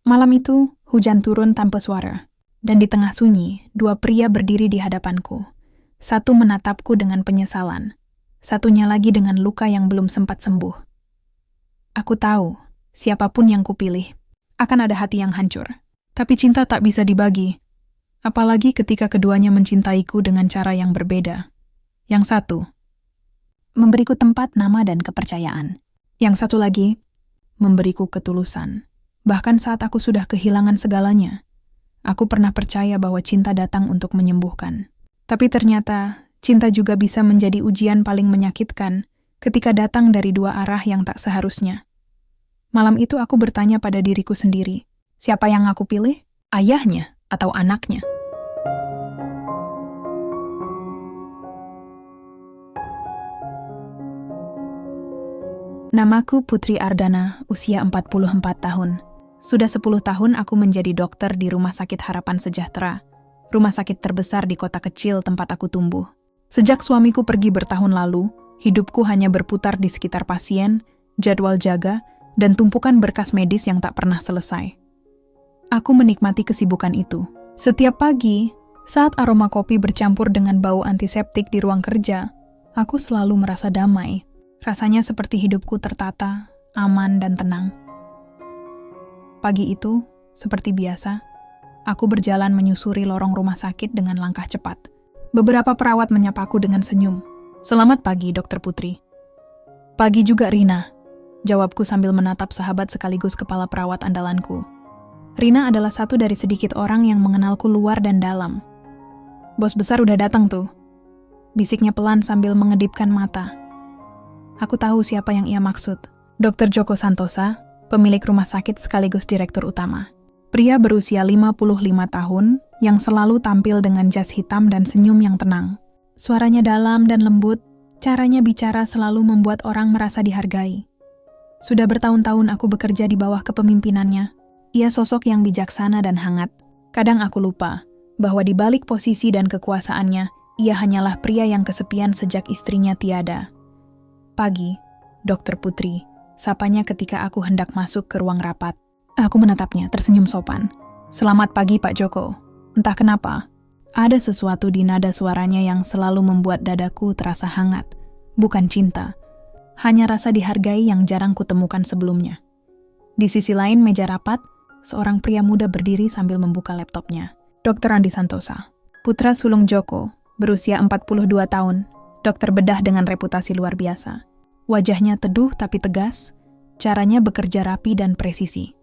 Malam itu, hujan turun tanpa suara. Dan di tengah sunyi, dua pria berdiri di hadapanku. Satu menatapku dengan penyesalan. Satunya lagi dengan luka yang belum sempat sembuh. Aku tahu, siapapun yang kupilih, akan ada hati yang hancur. Tapi cinta tak bisa dibagi. Apalagi ketika keduanya mencintaiku dengan cara yang berbeda. Yang satu, memberiku tempat, nama, dan kepercayaan. Yang satu lagi, memberiku ketulusan. Bahkan saat aku sudah kehilangan segalanya, aku pernah percaya bahwa cinta datang untuk menyembuhkan. Tapi ternyata, cinta juga bisa menjadi ujian paling menyakitkan ketika datang dari dua arah yang tak seharusnya. Malam itu aku bertanya pada diriku sendiri, siapa yang aku pilih? Ayahnya atau anaknya? Namaku Putri Ardana, usia 44 tahun. Sudah 10 tahun aku menjadi dokter di Rumah Sakit Harapan Sejahtera, rumah sakit terbesar di kota kecil tempat aku tumbuh. Sejak suamiku pergi bertahun lalu, hidupku hanya berputar di sekitar pasien, jadwal jaga, dan tumpukan berkas medis yang tak pernah selesai. Aku menikmati kesibukan itu. Setiap pagi, saat aroma kopi bercampur dengan bau antiseptik di ruang kerja, aku selalu merasa damai. Rasanya seperti hidupku tertata, aman, dan tenang. Pagi itu, seperti biasa, aku berjalan menyusuri lorong rumah sakit dengan langkah cepat. Beberapa perawat menyapaku dengan senyum. "Selamat pagi, Dokter Putri." "Pagi juga, Rina," jawabku sambil menatap sahabat sekaligus kepala perawat andalanku. Rina adalah satu dari sedikit orang yang mengenalku luar dan dalam. "Bos besar udah datang tuh," bisiknya pelan sambil mengedipkan mata. Aku tahu siapa yang ia maksud. Dr. Joko Santosa, pemilik rumah sakit sekaligus direktur utama. Pria berusia 55 tahun yang selalu tampil dengan jas hitam dan senyum yang tenang. Suaranya dalam dan lembut, caranya bicara selalu membuat orang merasa dihargai. Sudah bertahun-tahun aku bekerja di bawah kepemimpinannya. Ia sosok yang bijaksana dan hangat. Kadang aku lupa bahwa di balik posisi dan kekuasaannya, ia hanyalah pria yang kesepian sejak istrinya tiada. "Pagi, Dokter Putri," sapanya ketika aku hendak masuk ke ruang rapat. Aku menatapnya, tersenyum sopan. "Selamat pagi, Pak Joko." Entah kenapa, ada sesuatu di nada suaranya yang selalu membuat dadaku terasa hangat. Bukan cinta, hanya rasa dihargai yang jarang kutemukan sebelumnya. Di sisi lain meja rapat, seorang pria muda berdiri sambil membuka laptopnya. Dr. Andi Santosa, putra sulung Joko, berusia 42 tahun, dokter bedah dengan reputasi luar biasa. Wajahnya teduh tapi tegas, caranya bekerja rapi dan presisi.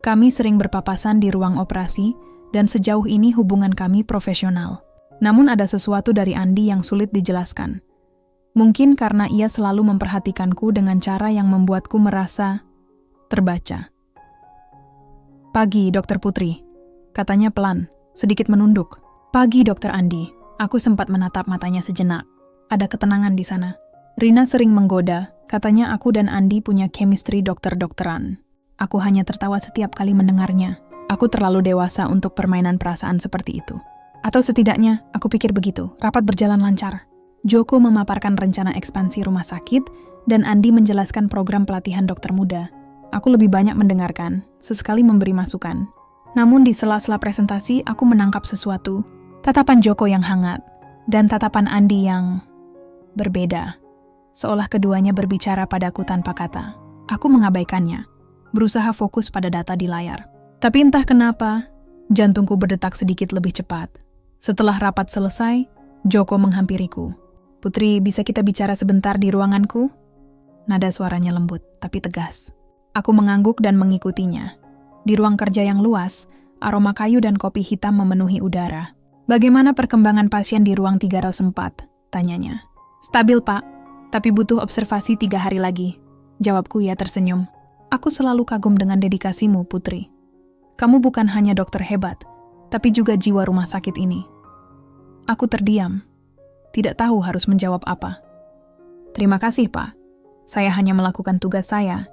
Kami sering berpapasan di ruang operasi, dan sejauh ini hubungan kami profesional. Namun ada sesuatu dari Andi yang sulit dijelaskan. Mungkin karena ia selalu memperhatikanku dengan cara yang membuatku merasa terbaca. "Pagi, Dokter Putri," katanya pelan, sedikit menunduk. "Pagi, Dokter Andi." Aku sempat menatap matanya sejenak. Ada ketenangan di sana. Rina sering menggoda, katanya aku dan Andi punya chemistry dokter-dokteran. Aku hanya tertawa setiap kali mendengarnya. Aku terlalu dewasa untuk permainan perasaan seperti itu. Atau setidaknya, aku pikir begitu. Rapat berjalan lancar. Joko memaparkan rencana ekspansi rumah sakit, dan Andi menjelaskan program pelatihan dokter muda. Aku lebih banyak mendengarkan, sesekali memberi masukan. Namun di sela-sela presentasi, aku menangkap sesuatu. Tatapan Joko yang hangat, dan tatapan Andi yang berbeda. Seolah keduanya berbicara padaku tanpa kata. Aku mengabaikannya, berusaha fokus pada data di layar. Tapi entah kenapa, jantungku berdetak sedikit lebih cepat. Setelah rapat selesai, Joko menghampiriku. "Putri, bisa kita bicara sebentar di ruanganku?" Nada suaranya lembut, tapi tegas. Aku mengangguk dan mengikutinya. Di ruang kerja yang luas, aroma kayu dan kopi hitam memenuhi udara. "Bagaimana perkembangan pasien di ruang 304?" tanyanya. "Stabil, Pak. Tapi butuh observasi 3 hari lagi," jawabku. Ia tersenyum. "Aku selalu kagum dengan dedikasimu, Putri. Kamu bukan hanya dokter hebat, tapi juga jiwa rumah sakit ini." Aku terdiam, tidak tahu harus menjawab apa. "Terima kasih, Pak. Saya hanya melakukan tugas saya."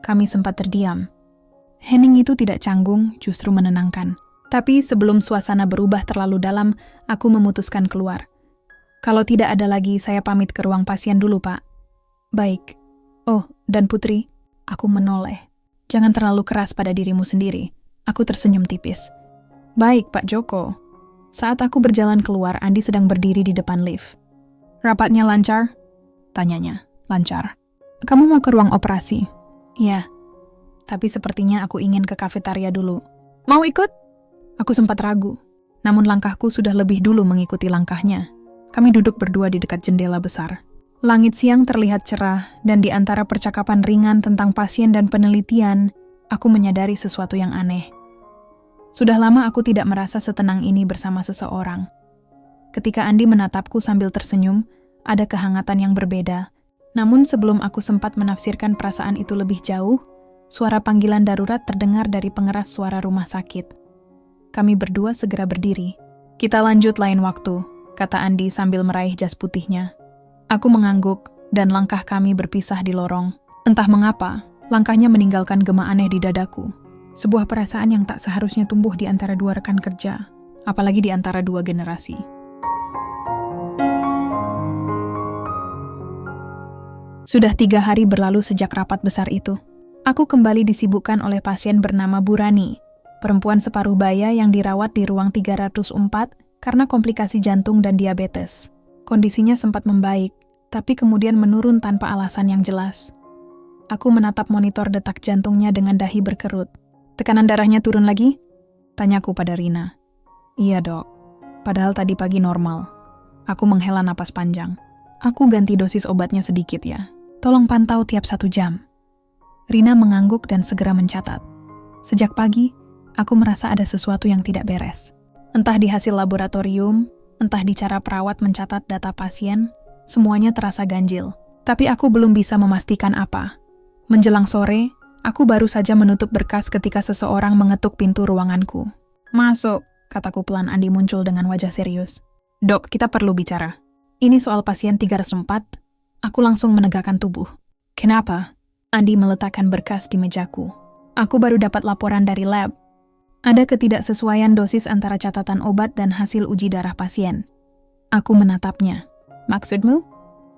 Kami sempat terdiam. Hening itu tidak canggung, justru menenangkan. Tapi sebelum suasana berubah terlalu dalam, aku memutuskan keluar. "Kalau tidak ada lagi, saya pamit ke ruang pasien dulu, Pak." "Baik. Oh, dan Putri," aku menoleh. Jangan terlalu keras pada dirimu sendiri. Aku tersenyum tipis. Baik, Pak Joko. Saat aku berjalan keluar, Andi sedang berdiri di depan lift. Rapatnya lancar? Tanyanya. Lancar. Kamu mau ke ruang operasi? Iya. Tapi sepertinya aku ingin ke kafetaria dulu. Mau ikut? Aku sempat ragu. Namun langkahku sudah lebih dulu mengikuti langkahnya. Kami duduk berdua di dekat jendela besar. Langit siang terlihat cerah, dan di antara percakapan ringan tentang pasien dan penelitian, aku menyadari sesuatu yang aneh. Sudah lama aku tidak merasa setenang ini bersama seseorang. Ketika Andi menatapku sambil tersenyum, ada kehangatan yang berbeda. Namun sebelum aku sempat menafsirkan perasaan itu lebih jauh, suara panggilan darurat terdengar dari pengeras suara rumah sakit. Kami berdua segera berdiri. Kita lanjut lain waktu, kata Andi sambil meraih jas putihnya. Aku mengangguk, dan langkah kami berpisah di lorong. Entah mengapa, langkahnya meninggalkan gema aneh di dadaku. Sebuah perasaan yang tak seharusnya tumbuh di antara dua rekan kerja, apalagi di antara dua generasi. Sudah 3 hari berlalu sejak rapat besar itu. Aku kembali disibukkan oleh pasien bernama Bu Rani, perempuan separuh baya yang dirawat di ruang 304 karena komplikasi jantung dan diabetes. Kondisinya sempat membaik, tapi kemudian menurun tanpa alasan yang jelas. Aku menatap monitor detak jantungnya dengan dahi berkerut. Tekanan darahnya turun lagi? Tanyaku pada Rina. Iya, Dok. Padahal tadi pagi normal. Aku menghela napas panjang. Aku ganti dosis obatnya sedikit ya. Tolong pantau tiap 1 jam. Rina mengangguk dan segera mencatat. Sejak pagi, aku merasa ada sesuatu yang tidak beres. Entah di hasil laboratorium, entah di cara perawat mencatat data pasien, semuanya terasa ganjil. Tapi aku belum bisa memastikan apa. Menjelang sore, aku baru saja menutup berkas ketika seseorang mengetuk pintu ruanganku. Masuk, kataku pelan. Andi muncul dengan wajah serius. Dok, kita perlu bicara. Ini soal pasien 304. Aku langsung menegakkan tubuh. Kenapa? Andi meletakkan berkas di mejaku. Aku baru dapat laporan dari lab. Ada ketidaksesuaian dosis antara catatan obat dan hasil uji darah pasien. Aku menatapnya. Maksudmu?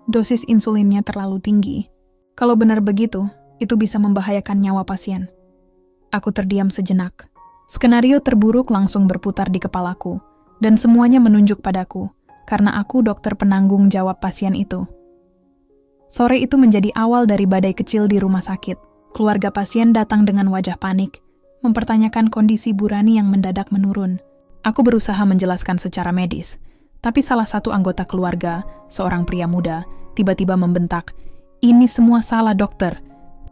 Dosis insulinnya terlalu tinggi. Kalau benar begitu, itu bisa membahayakan nyawa pasien. Aku terdiam sejenak. Skenario terburuk langsung berputar di kepalaku, dan semuanya menunjuk padaku, karena aku dokter penanggung jawab pasien itu. Sore itu menjadi awal dari badai kecil di rumah sakit. Keluarga pasien datang dengan wajah panik, mempertanyakan kondisi Bu Rani yang mendadak menurun. Aku berusaha menjelaskan secara medis, tapi salah satu anggota keluarga, seorang pria muda, tiba-tiba membentak, "Ini semua salah dokter.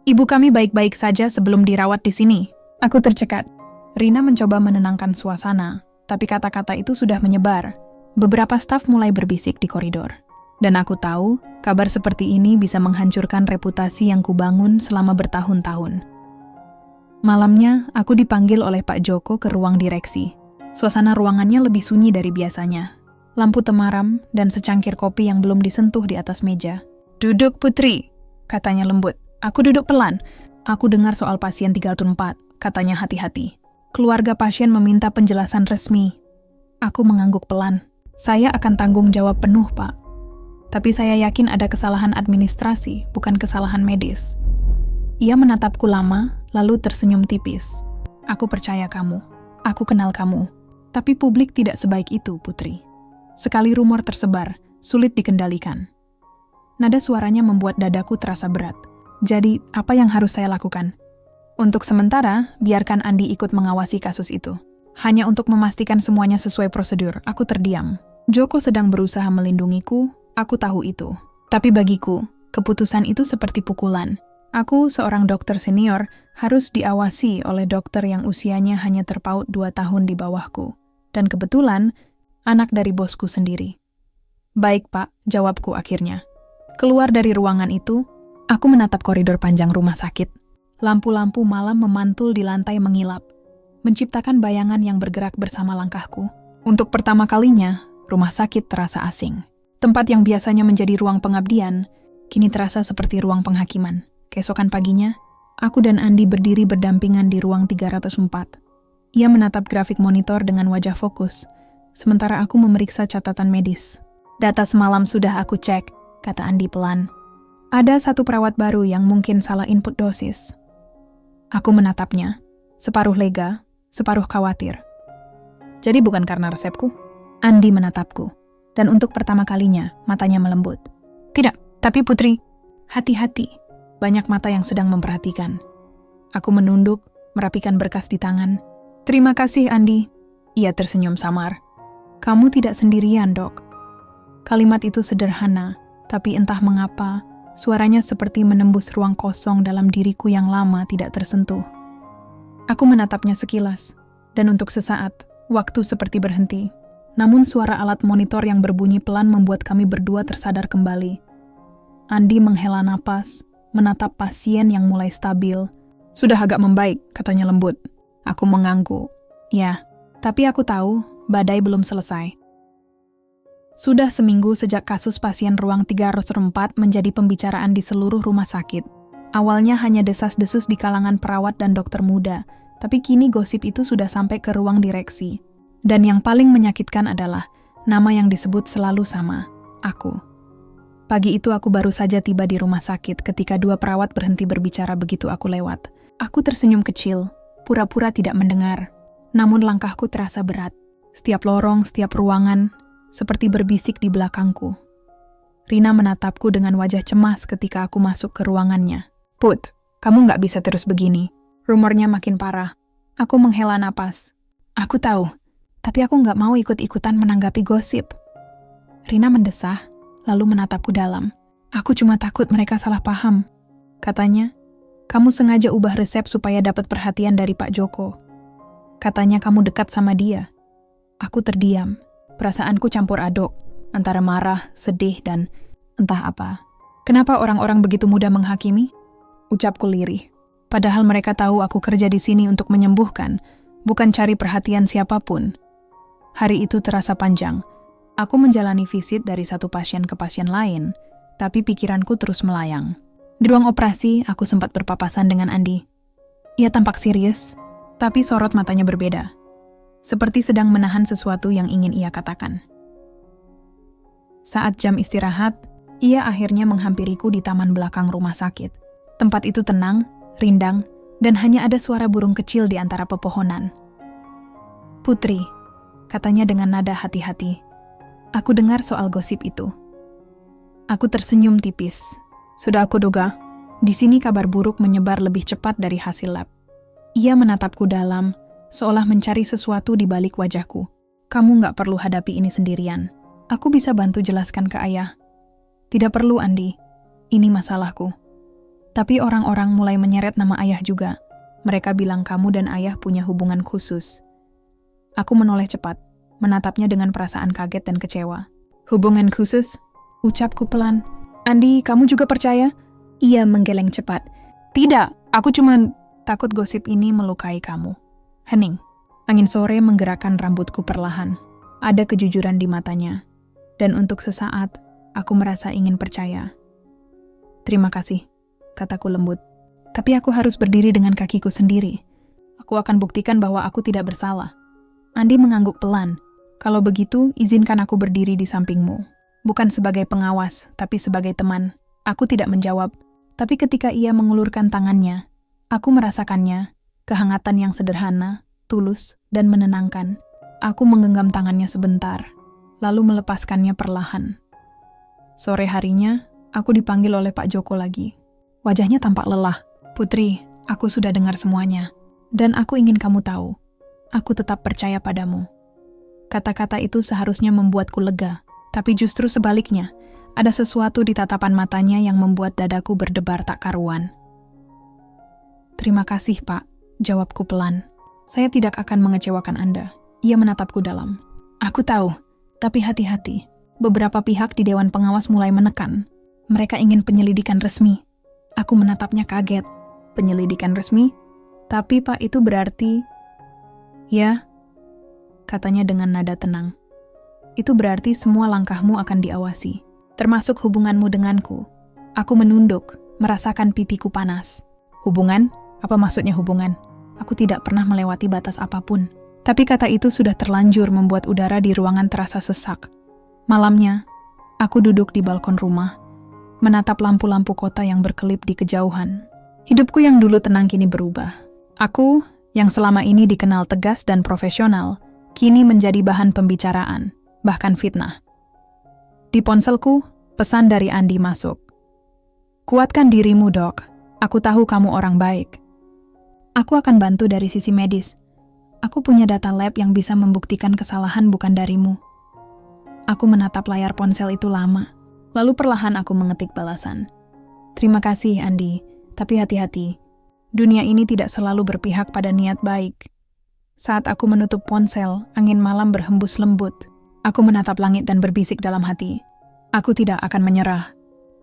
Ibu kami baik-baik saja sebelum dirawat di sini." Aku tercekat. Rina mencoba menenangkan suasana, tapi kata-kata itu sudah menyebar. Beberapa staf mulai berbisik di koridor. Dan aku tahu, kabar seperti ini bisa menghancurkan reputasi yang kubangun selama bertahun-tahun. Malamnya, aku dipanggil oleh Pak Joko ke ruang direksi. Suasana ruangannya lebih sunyi dari biasanya. Lampu temaram dan secangkir kopi yang belum disentuh di atas meja. "Duduk, Putri," katanya lembut. Aku duduk pelan. "Aku dengar soal pasien 304, katanya hati-hati. Keluarga pasien meminta penjelasan resmi." Aku mengangguk pelan. "Saya akan tanggung jawab penuh, Pak. Tapi saya yakin ada kesalahan administrasi, bukan kesalahan medis." Ia menatapku lama, lalu tersenyum tipis. "Aku percaya kamu. Aku kenal kamu. Tapi publik tidak sebaik itu, Putri. Sekali rumor tersebar, sulit dikendalikan." Nada suaranya membuat dadaku terasa berat. Jadi, apa yang harus saya lakukan? Untuk sementara, biarkan Andi ikut mengawasi kasus itu. Hanya untuk memastikan semuanya sesuai prosedur, aku terdiam. Joko sedang berusaha melindungiku, aku tahu itu. Tapi bagiku, keputusan itu seperti pukulan. Aku, seorang dokter senior, harus diawasi oleh dokter yang usianya hanya terpaut 2 tahun di bawahku. Dan kebetulan, anak dari bosku sendiri. "Baik, Pak," jawabku akhirnya. Keluar dari ruangan itu, aku menatap koridor panjang rumah sakit. Lampu-lampu malam memantul di lantai mengilap, menciptakan bayangan yang bergerak bersama langkahku. Untuk pertama kalinya, rumah sakit terasa asing. Tempat yang biasanya menjadi ruang pengabdian, kini terasa seperti ruang penghakiman. Keesokan paginya, aku dan Andi berdiri berdampingan di ruang 304. Ia menatap grafik monitor dengan wajah fokus, sementara aku memeriksa catatan medis. "Data semalam sudah aku cek," kata Andi pelan. "Ada 1 perawat baru yang mungkin salah input dosis." Aku menatapnya, separuh lega, separuh khawatir. Jadi bukan karena resepku? Andi menatapku, dan untuk pertama kalinya matanya melembut. Tidak, tapi Putri, hati-hati. Banyak mata yang sedang memperhatikan. Aku menunduk, merapikan berkas di tangan. Terima kasih, Andi. Ia tersenyum samar. Kamu tidak sendirian, Dok. Kalimat itu sederhana, tapi entah mengapa, suaranya seperti menembus ruang kosong dalam diriku yang lama tidak tersentuh. Aku menatapnya sekilas, dan untuk sesaat, waktu seperti berhenti. Namun suara alat monitor yang berbunyi pelan membuat kami berdua tersadar kembali. Andi menghela napas, menatap pasien yang mulai stabil. Sudah agak membaik, katanya lembut. Aku mengangguk. Ya, tapi aku tahu badai belum selesai. Sudah seminggu sejak kasus pasien ruang 304 menjadi pembicaraan di seluruh rumah sakit. Awalnya hanya desas-desus di kalangan perawat dan dokter muda, tapi kini gosip itu sudah sampai ke ruang direksi. Dan yang paling menyakitkan adalah nama yang disebut selalu sama, aku. Pagi itu aku baru saja tiba di rumah sakit ketika dua perawat berhenti berbicara begitu aku lewat. Aku tersenyum kecil, pura-pura tidak mendengar. Namun langkahku terasa berat. Setiap lorong, setiap ruangan, seperti berbisik di belakangku. Rina menatapku dengan wajah cemas ketika aku masuk ke ruangannya. Put, kamu nggak bisa terus begini. Rumornya makin parah. Aku menghela napas. Aku tahu, tapi aku nggak mau ikut-ikutan menanggapi gosip. Rina mendesah, lalu menatapku dalam. Aku cuma takut mereka salah paham. Katanya, kamu sengaja ubah resep supaya dapat perhatian dari Pak Joko. Katanya kamu dekat sama dia. Aku terdiam. Perasaanku campur aduk, antara marah, sedih, dan entah apa. Kenapa orang-orang begitu mudah menghakimi? Ucapku lirih. Padahal mereka tahu aku kerja di sini untuk menyembuhkan, bukan cari perhatian siapapun. Hari itu terasa panjang. Aku menjalani visit dari satu pasien ke pasien lain, tapi pikiranku terus melayang. Di ruang operasi, aku sempat berpapasan dengan Andi. Ia tampak serius, tapi sorot matanya berbeda. Seperti sedang menahan sesuatu yang ingin ia katakan. Saat jam istirahat, ia akhirnya menghampiriku di taman belakang rumah sakit. Tempat itu tenang, rindang, dan hanya ada suara burung kecil di antara pepohonan. Putri, katanya dengan nada hati-hati. Aku dengar soal gosip itu. Aku tersenyum tipis. Sudah aku duga, di sini kabar buruk menyebar lebih cepat dari hasil lab. Ia menatapku dalam, seolah mencari sesuatu di balik wajahku. Kamu nggak perlu hadapi ini sendirian. Aku bisa bantu jelaskan ke ayah. Tidak perlu, Andi. Ini masalahku. Tapi orang-orang mulai menyeret nama ayah juga. Mereka bilang kamu dan ayah punya hubungan khusus. Aku menoleh cepat, menatapnya dengan perasaan kaget dan kecewa. Hubungan khusus? Ucapku pelan. Andi, kamu juga percaya? Ia menggeleng cepat. Tidak, aku cuma takut gosip ini melukai kamu. Hening. Angin sore menggerakkan rambutku perlahan. Ada kejujuran di matanya. Dan untuk sesaat, aku merasa ingin percaya. Terima kasih, kataku lembut. Tapi aku harus berdiri dengan kakiku sendiri. Aku akan buktikan bahwa aku tidak bersalah. Andi mengangguk pelan. Kalau begitu, izinkan aku berdiri di sampingmu. Bukan sebagai pengawas, tapi sebagai teman. Aku tidak menjawab. Tapi ketika ia mengulurkan tangannya, aku merasakannya, kehangatan yang sederhana, tulus, dan menenangkan. Aku menggenggam tangannya sebentar, lalu melepaskannya perlahan. Sore harinya, aku dipanggil oleh Pak Joko lagi. Wajahnya tampak lelah. Putri, aku sudah dengar semuanya. Dan aku ingin kamu tahu, aku tetap percaya padamu. Kata-kata itu seharusnya membuatku lega, tapi justru sebaliknya, ada sesuatu di tatapan matanya yang membuat dadaku berdebar tak karuan. Terima kasih, Pak, jawabku pelan. Saya tidak akan mengecewakan Anda. Ia menatapku dalam. Aku tahu, tapi hati-hati. Beberapa pihak di Dewan Pengawas mulai menekan. Mereka ingin penyelidikan resmi. Aku menatapnya kaget. Penyelidikan resmi? Tapi Pak, itu berarti... Ya, katanya dengan nada tenang. Itu berarti semua langkahmu akan diawasi. Termasuk hubunganmu denganku. Aku menunduk, merasakan pipiku panas. Hubungan? Apa maksudnya hubungan? Aku tidak pernah melewati batas apapun. Tapi kata itu sudah terlanjur membuat udara di ruangan terasa sesak. Malamnya, aku duduk di balkon rumah, menatap lampu-lampu kota yang berkelip di kejauhan. Hidupku yang dulu tenang kini berubah. Aku, yang selama ini dikenal tegas dan profesional, kini menjadi bahan pembicaraan, bahkan fitnah. Di ponselku, pesan dari Andi masuk. Kuatkan dirimu, Dok. Aku tahu kamu orang baik. Aku akan bantu dari sisi medis. Aku punya data lab yang bisa membuktikan kesalahan bukan darimu. Aku menatap layar ponsel itu lama, lalu perlahan aku mengetik balasan. Terima kasih, Andi. Tapi hati-hati, dunia ini tidak selalu berpihak pada niat baik. Saat aku menutup ponsel, angin malam berhembus lembut. Aku menatap langit dan berbisik dalam hati. Aku tidak akan menyerah.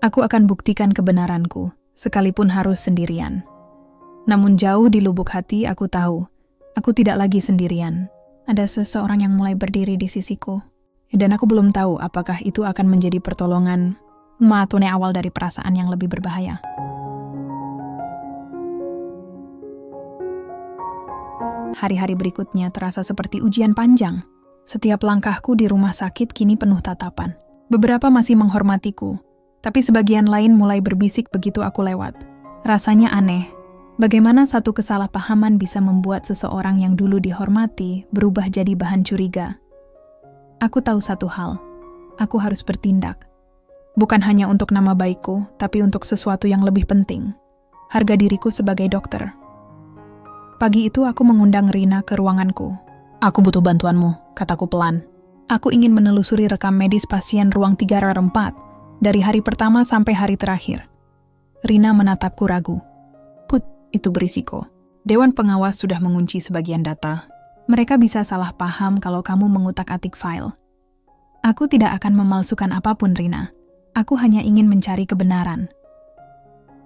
Aku akan buktikan kebenaranku, sekalipun harus sendirian. Namun jauh di lubuk hati aku tahu, aku tidak lagi sendirian. Ada seseorang yang mulai berdiri di sisiku. Dan aku belum tahu apakah itu akan menjadi pertolongan atau awal dari perasaan yang lebih berbahaya. Hari-hari berikutnya terasa seperti ujian panjang. Setiap langkahku di rumah sakit kini penuh tatapan. Beberapa masih menghormatiku, tapi sebagian lain mulai berbisik begitu aku lewat. Rasanya aneh, bagaimana satu kesalahpahaman bisa membuat seseorang yang dulu dihormati berubah jadi bahan curiga. Aku tahu satu hal, aku harus bertindak. Bukan hanya untuk nama baikku, tapi untuk sesuatu yang lebih penting. Harga diriku sebagai dokter. Pagi itu aku mengundang Rina ke ruanganku. Aku butuh bantuanmu, kataku pelan. Aku ingin menelusuri rekam medis pasien ruang 304, dari hari pertama sampai hari terakhir. Rina menatapku ragu. Put, itu berisiko. Dewan pengawas sudah mengunci sebagian data. Mereka bisa salah paham kalau kamu mengutak-atik file. Aku tidak akan memalsukan apapun, Rina. Aku hanya ingin mencari kebenaran.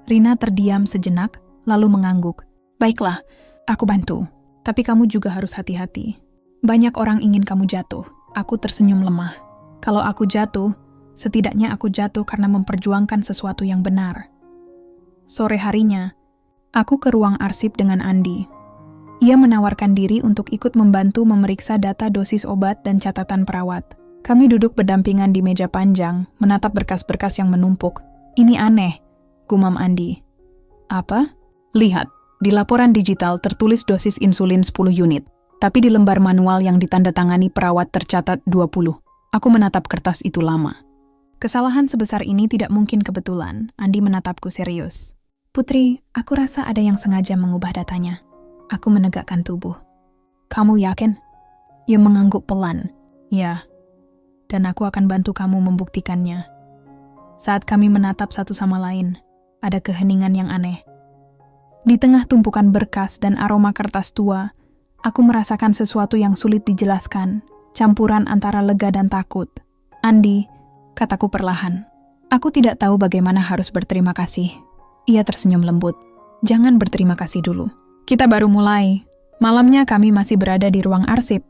Rina terdiam sejenak, lalu mengangguk. Baiklah, aku bantu, tapi kamu juga harus hati-hati. Banyak orang ingin kamu jatuh. Aku tersenyum lemah. Kalau aku jatuh, setidaknya aku jatuh karena memperjuangkan sesuatu yang benar. Sore harinya, aku ke ruang arsip dengan Andi. Ia menawarkan diri untuk ikut membantu memeriksa data dosis obat dan catatan perawat. Kami duduk berdampingan di meja panjang, menatap berkas-berkas yang menumpuk. Ini aneh, gumam Andi. Apa? Lihat. Di laporan digital tertulis dosis insulin 10 unit, tapi di lembar manual yang ditandatangani perawat tercatat 20. Aku menatap kertas itu lama. Kesalahan sebesar ini tidak mungkin kebetulan, Andi menatapku serius. Putri, aku rasa ada yang sengaja mengubah datanya. Aku menegakkan tubuh. Kamu yakin? Ia mengangguk pelan. Ya, dan aku akan bantu kamu membuktikannya. Saat kami menatap satu sama lain, ada keheningan yang aneh. Di tengah tumpukan berkas dan aroma kertas tua, aku merasakan sesuatu yang sulit dijelaskan, campuran antara lega dan takut. Andi, kataku perlahan. Aku tidak tahu bagaimana harus berterima kasih. Ia tersenyum lembut. Jangan berterima kasih dulu. Kita baru mulai. Malamnya kami masih berada di ruang arsip.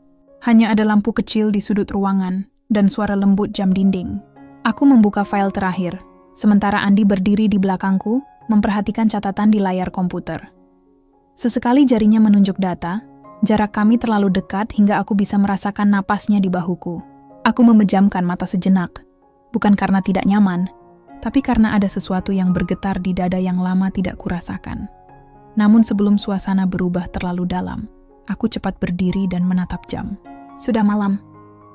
Hanya ada lampu kecil di sudut ruangan dan suara lembut jam dinding. Aku membuka file terakhir, sementara Andi berdiri di belakangku, memperhatikan catatan di layar komputer. Sesekali jarinya menunjuk data, jarak kami terlalu dekat hingga aku bisa merasakan napasnya di bahuku. Aku memejamkan mata sejenak, bukan karena tidak nyaman, tapi karena ada sesuatu yang bergetar di dada yang lama tidak kurasakan. Namun sebelum suasana berubah terlalu dalam, aku cepat berdiri dan menatap jam. Sudah malam,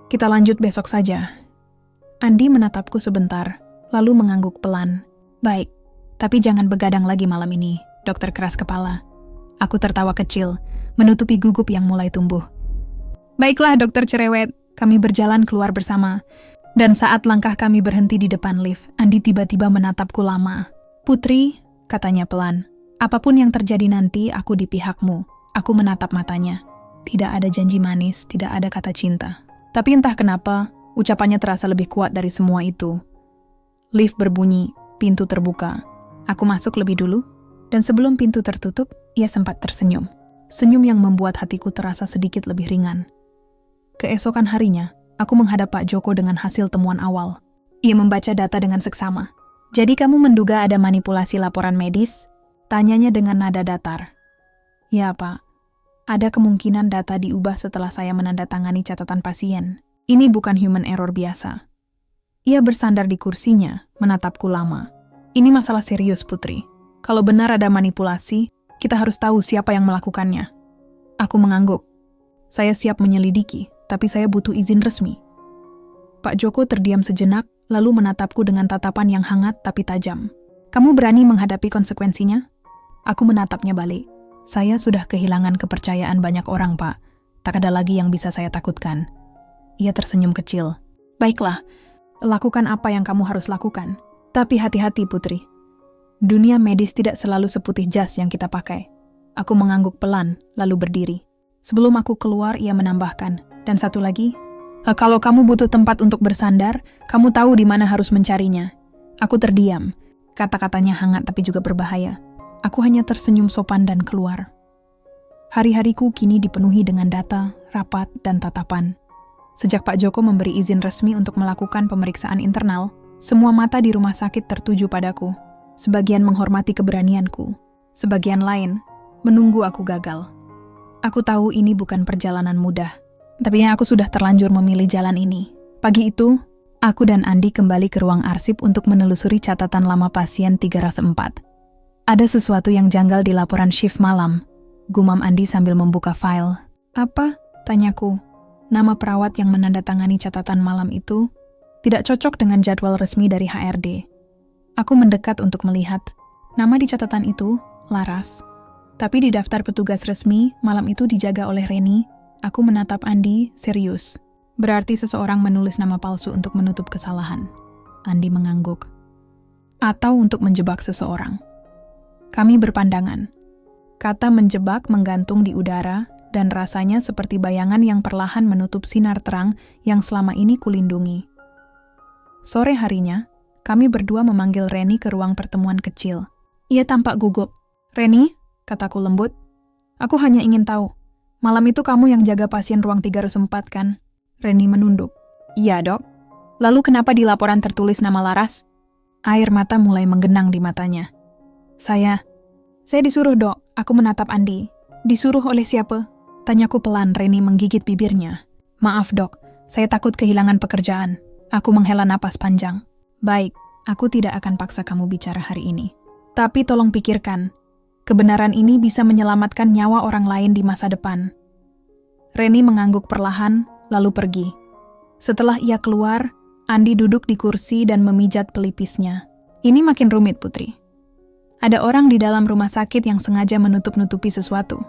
kita lanjut besok saja. Andi menatapku sebentar, lalu mengangguk pelan. Baik. Tapi jangan begadang lagi malam ini, dokter keras kepala. Aku tertawa kecil, menutupi gugup yang mulai tumbuh. Baiklah, dokter cerewet. Kami berjalan keluar bersama. Dan saat langkah kami berhenti di depan lift, Andi tiba-tiba menatapku lama. Putri, katanya pelan. Apapun yang terjadi nanti, aku di pihakmu. Aku menatap matanya. Tidak ada janji manis, tidak ada kata cinta. Tapi entah kenapa, ucapannya terasa lebih kuat dari semua itu. Lift berbunyi, pintu terbuka. Aku masuk lebih dulu, dan sebelum pintu tertutup, ia sempat tersenyum. Senyum yang membuat hatiku terasa sedikit lebih ringan. Keesokan harinya, aku menghadap Pak Joko dengan hasil temuan awal. Ia membaca data dengan seksama. Jadi kamu menduga ada manipulasi laporan medis? Tanyanya dengan nada datar. Ya, Pak. Ada kemungkinan data diubah setelah saya menandatangani catatan pasien. Ini bukan human error biasa. Ia bersandar di kursinya, menatapku lama. Ini masalah serius, Putri. Kalau benar ada manipulasi, kita harus tahu siapa yang melakukannya. Aku mengangguk. Saya siap menyelidiki, tapi saya butuh izin resmi. Pak Joko terdiam sejenak, lalu menatapku dengan tatapan yang hangat tapi tajam. Kamu berani menghadapi konsekuensinya? Aku menatapnya balik. Saya sudah kehilangan kepercayaan banyak orang, Pak. Tak ada lagi yang bisa saya takutkan. Ia tersenyum kecil. Baiklah, lakukan apa yang kamu harus lakukan. Tapi hati-hati, Putri. Dunia medis tidak selalu seputih jas yang kita pakai. Aku mengangguk pelan, lalu berdiri. Sebelum aku keluar, ia menambahkan. Dan satu lagi, kalau kamu butuh tempat untuk bersandar, kamu tahu di mana harus mencarinya. Aku terdiam. Kata-katanya hangat tapi juga berbahaya. Aku hanya tersenyum sopan dan keluar. Hari-hariku kini dipenuhi dengan data, rapat, dan tatapan. Sejak Pak Joko memberi izin resmi untuk melakukan pemeriksaan internal, semua mata di rumah sakit tertuju padaku. Sebagian menghormati keberanianku, sebagian lain menunggu aku gagal. Aku tahu ini bukan perjalanan mudah, tapi aku sudah terlanjur memilih jalan ini. Pagi itu, aku dan Andi kembali ke ruang arsip untuk menelusuri catatan lama pasien 304. Ada sesuatu yang janggal di laporan shift malam, gumam Andi sambil membuka file. Apa? Tanyaku. Nama perawat yang menandatangani catatan malam itu tidak cocok dengan jadwal resmi dari HRD. Aku mendekat untuk melihat. Nama di catatan itu, Laras. Tapi di daftar petugas resmi, malam itu dijaga oleh Reni. Aku menatap Andi, serius. Berarti seseorang menulis nama palsu untuk menutup kesalahan. Andi mengangguk. Atau untuk menjebak seseorang. Kami berpandangan. Kata menjebak menggantung di udara, dan rasanya seperti bayangan yang perlahan menutup sinar terang yang selama ini kulindungi. Sore harinya, kami berdua memanggil Reni ke ruang pertemuan kecil. Ia tampak gugup. Reni, kataku lembut. Aku hanya ingin tahu. Malam itu kamu yang jaga pasien ruang 304 kan? Reni menunduk. Iya, Dok. Lalu kenapa di laporan tertulis nama Laras? Air mata mulai menggenang di matanya. Saya disuruh, Dok. Aku menatap Andi. Disuruh oleh siapa? Tanyaku pelan. Reni menggigit bibirnya. Maaf, Dok. Saya takut kehilangan pekerjaan. Aku menghela napas panjang. Baik, aku tidak akan paksa kamu bicara hari ini. Tapi tolong pikirkan, kebenaran ini bisa menyelamatkan nyawa orang lain di masa depan. Reni mengangguk perlahan, lalu pergi. Setelah ia keluar, Andi duduk di kursi dan memijat pelipisnya. Ini makin rumit, Putri. Ada orang di dalam rumah sakit yang sengaja menutup-nutupi sesuatu.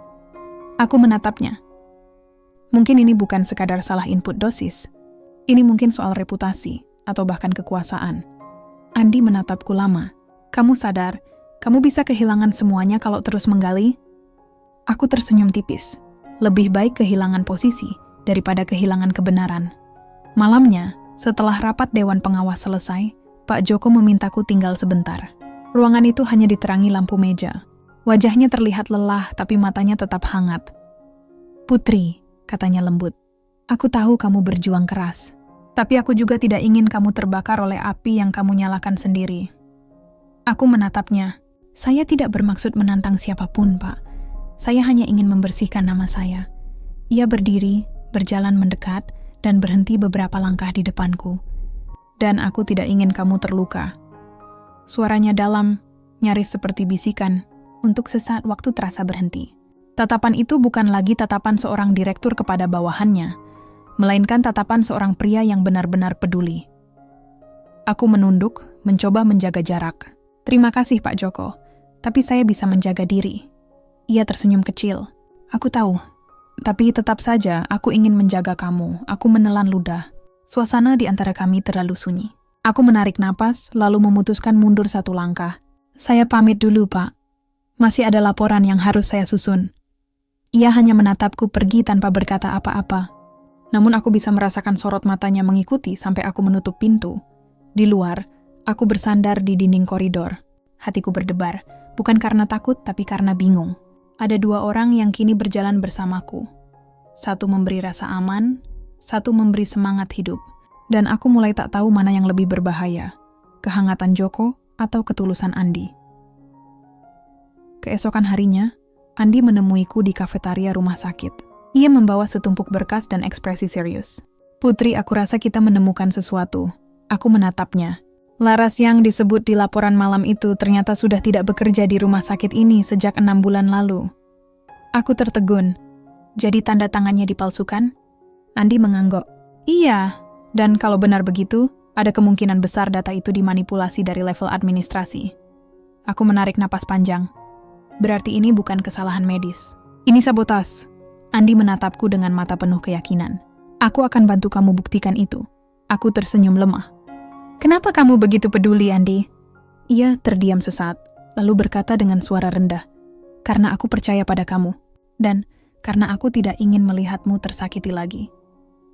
Aku menatapnya. Mungkin ini bukan sekadar salah input dosis. Ini mungkin soal reputasi. Atau bahkan kekuasaan. Andi menatapku lama. Kamu sadar, kamu bisa kehilangan semuanya kalau terus menggali? Aku tersenyum tipis. Lebih baik kehilangan posisi daripada kehilangan kebenaran. Malamnya, setelah rapat Dewan Pengawas selesai, Pak Joko memintaku tinggal sebentar. Ruangan itu hanya diterangi lampu meja. Wajahnya terlihat lelah, tapi matanya tetap hangat. Putri, katanya lembut. Aku tahu kamu berjuang keras. Tapi aku juga tidak ingin kamu terbakar oleh api yang kamu nyalakan sendiri. Aku menatapnya. Saya tidak bermaksud menantang siapapun, Pak. Saya hanya ingin membersihkan nama saya. Ia berdiri, berjalan mendekat, dan berhenti beberapa langkah di depanku. Dan aku tidak ingin kamu terluka. Suaranya dalam, nyaris seperti bisikan, untuk sesaat waktu terasa berhenti. Tatapan itu bukan lagi tatapan seorang direktur kepada bawahannya, melainkan tatapan seorang pria yang benar-benar peduli. Aku menunduk, mencoba menjaga jarak. Terima kasih, Pak Joko, tapi saya bisa menjaga diri. Ia tersenyum kecil. Aku tahu, tapi tetap saja aku ingin menjaga kamu. Aku menelan ludah. Suasana di antara kami terlalu sunyi. Aku menarik napas, lalu memutuskan mundur satu langkah. Saya pamit dulu, Pak. Masih ada laporan yang harus saya susun. Ia hanya menatapku pergi tanpa berkata apa-apa. Namun aku bisa merasakan sorot matanya mengikuti sampai aku menutup pintu. Di luar, aku bersandar di dinding koridor. Hatiku berdebar, bukan karena takut tapi karena bingung. Ada dua orang yang kini berjalan bersamaku. Satu memberi rasa aman, satu memberi semangat hidup. Dan aku mulai tak tahu mana yang lebih berbahaya, kehangatan Joko atau ketulusan Andi. Keesokan harinya, Andi menemuiku di kafetaria rumah sakit. Ia membawa setumpuk berkas dan ekspresi serius. Putri, aku rasa kita menemukan sesuatu. Aku menatapnya. Laras yang disebut di laporan malam itu ternyata sudah tidak bekerja di rumah sakit ini sejak 6 bulan lalu. Aku tertegun. Jadi tanda tangannya dipalsukan? Andi mengangguk. Iya, dan kalau benar begitu, ada kemungkinan besar data itu dimanipulasi dari level administrasi. Aku menarik napas panjang. Berarti ini bukan kesalahan medis. Ini sabotas. Andi menatapku dengan mata penuh keyakinan. Aku akan bantu kamu buktikan itu. Aku tersenyum lemah. Kenapa kamu begitu peduli, Andi? Ia terdiam sesaat, lalu berkata dengan suara rendah. Karena aku percaya pada kamu. Dan karena aku tidak ingin melihatmu tersakiti lagi.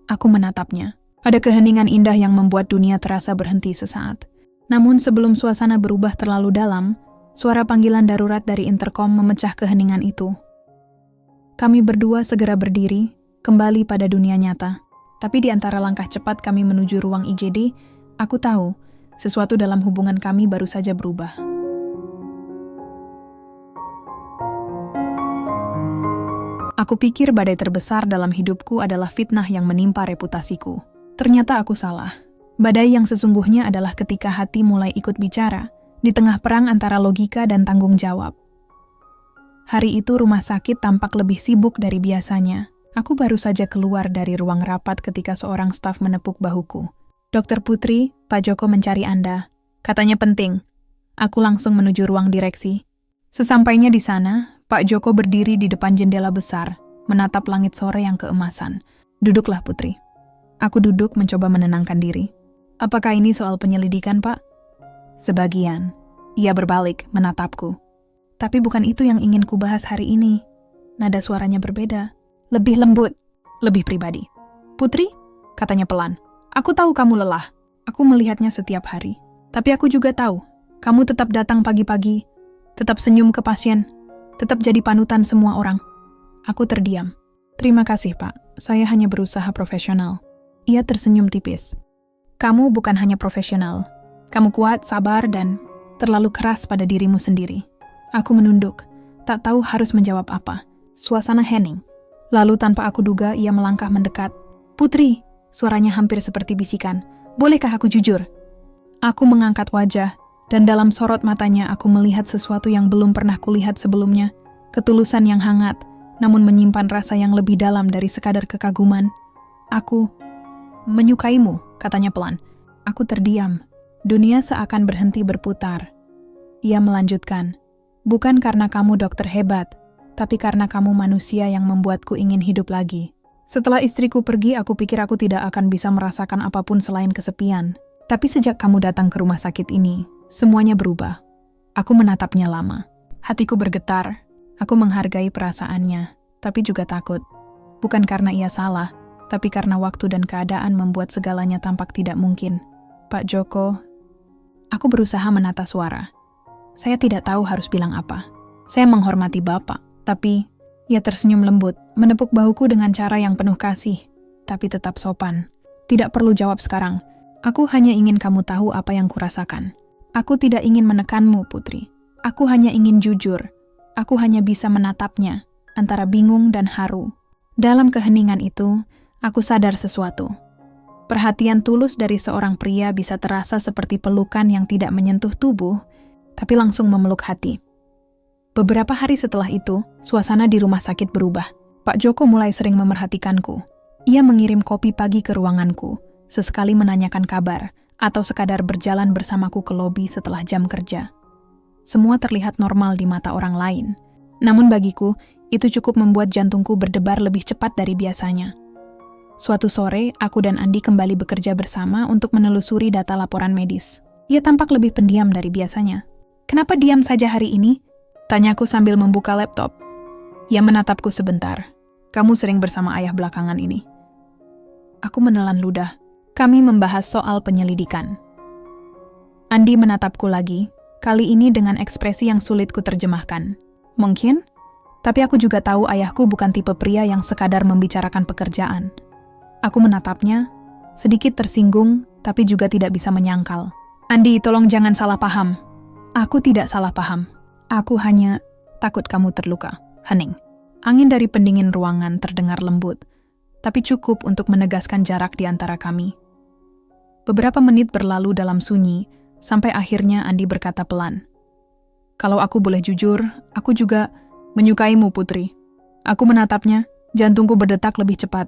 Aku menatapnya. Ada keheningan indah yang membuat dunia terasa berhenti sesaat. Namun sebelum suasana berubah terlalu dalam, suara panggilan darurat dari interkom memecah keheningan itu. Kami berdua segera berdiri, kembali pada dunia nyata. Tapi di antara langkah cepat kami menuju ruang IGD, aku tahu sesuatu dalam hubungan kami baru saja berubah. Aku pikir badai terbesar dalam hidupku adalah fitnah yang menimpa reputasiku. Ternyata aku salah. Badai yang sesungguhnya adalah ketika hati mulai ikut bicara, di tengah perang antara logika dan tanggung jawab. Hari itu rumah sakit tampak lebih sibuk dari biasanya. Aku baru saja keluar dari ruang rapat ketika seorang staf menepuk bahuku. Dokter Putri, Pak Joko mencari Anda. Katanya penting. Aku langsung menuju ruang direksi. Sesampainya di sana, Pak Joko berdiri di depan jendela besar, menatap langit sore yang keemasan. Duduklah, Putri. Aku duduk mencoba menenangkan diri. Apakah ini soal penyelidikan, Pak? Sebagian. Ia berbalik, menatapku. Tapi bukan itu yang ingin kubahas hari ini. Nada suaranya berbeda. Lebih lembut, lebih pribadi. Putri, katanya pelan. Aku tahu kamu lelah. Aku melihatnya setiap hari. Tapi aku juga tahu, kamu tetap datang pagi-pagi, tetap senyum ke pasien, tetap jadi panutan semua orang. Aku terdiam. Terima kasih, Pak. Saya hanya berusaha profesional. Ia tersenyum tipis. Kamu bukan hanya profesional. Kamu kuat, sabar, dan terlalu keras pada dirimu sendiri. Aku menunduk, tak tahu harus menjawab apa. Suasana hening. Lalu tanpa aku duga, ia melangkah mendekat. Putri, suaranya hampir seperti bisikan. Bolehkah aku jujur? Aku mengangkat wajah, dan dalam sorot matanya aku melihat sesuatu yang belum pernah kulihat sebelumnya. Ketulusan yang hangat, namun menyimpan rasa yang lebih dalam dari sekadar kekaguman. Aku menyukaimu, katanya pelan. Aku terdiam. Dunia seakan berhenti berputar. Ia melanjutkan, bukan karena kamu dokter hebat, tapi karena kamu manusia yang membuatku ingin hidup lagi. Setelah istriku pergi, aku pikir aku tidak akan bisa merasakan apapun selain kesepian. Tapi sejak kamu datang ke rumah sakit ini, semuanya berubah. Aku menatapnya lama. Hatiku bergetar. Aku menghargai perasaannya, tapi juga takut. Bukan karena ia salah, tapi karena waktu dan keadaan membuat segalanya tampak tidak mungkin. Pak Joko, aku berusaha menata suara. Saya tidak tahu harus bilang apa. Saya menghormati Bapak, tapi ia tersenyum lembut, menepuk bahuku dengan cara yang penuh kasih, tapi tetap sopan. Tidak perlu jawab sekarang. Aku hanya ingin kamu tahu apa yang kurasakan. Aku tidak ingin menekanmu, Putri. Aku hanya ingin jujur. Aku hanya bisa menatapnya, antara bingung dan haru. Dalam keheningan itu, aku sadar sesuatu. Perhatian tulus dari seorang pria bisa terasa seperti pelukan yang tidak menyentuh tubuh, tapi langsung memeluk hati. Beberapa hari setelah itu, suasana di rumah sakit berubah. Pak Joko mulai sering memerhatikanku. Ia mengirim kopi pagi ke ruanganku, sesekali menanyakan kabar, atau sekadar berjalan bersamaku ke lobi setelah jam kerja. Semua terlihat normal di mata orang lain. Namun bagiku, itu cukup membuat jantungku berdebar lebih cepat dari biasanya. Suatu sore, aku dan Andi kembali bekerja bersama untuk menelusuri data laporan medis. Ia tampak lebih pendiam dari biasanya. Kenapa diam saja hari ini? Tanyaku sambil membuka laptop. Ia menatapku sebentar. Kamu sering bersama ayah belakangan ini. Aku menelan ludah. Kami membahas soal penyelidikan. Andi menatapku lagi, kali ini dengan ekspresi yang sulit kuterjemahkan. Mungkin? Tapi aku juga tahu ayahku bukan tipe pria yang sekadar membicarakan pekerjaan. Aku menatapnya, sedikit tersinggung, tapi juga tidak bisa menyangkal. Andi, tolong jangan salah paham. Aku tidak salah paham. Aku hanya takut kamu terluka. Hening. Angin dari pendingin ruangan terdengar lembut, tapi cukup untuk menegaskan jarak di antara kami. Beberapa menit berlalu dalam sunyi, Sampai akhirnya Andi berkata pelan, "Kalau aku boleh jujur, aku juga menyukaimu, Putri." Aku menatapnya, jantungku berdetak lebih cepat.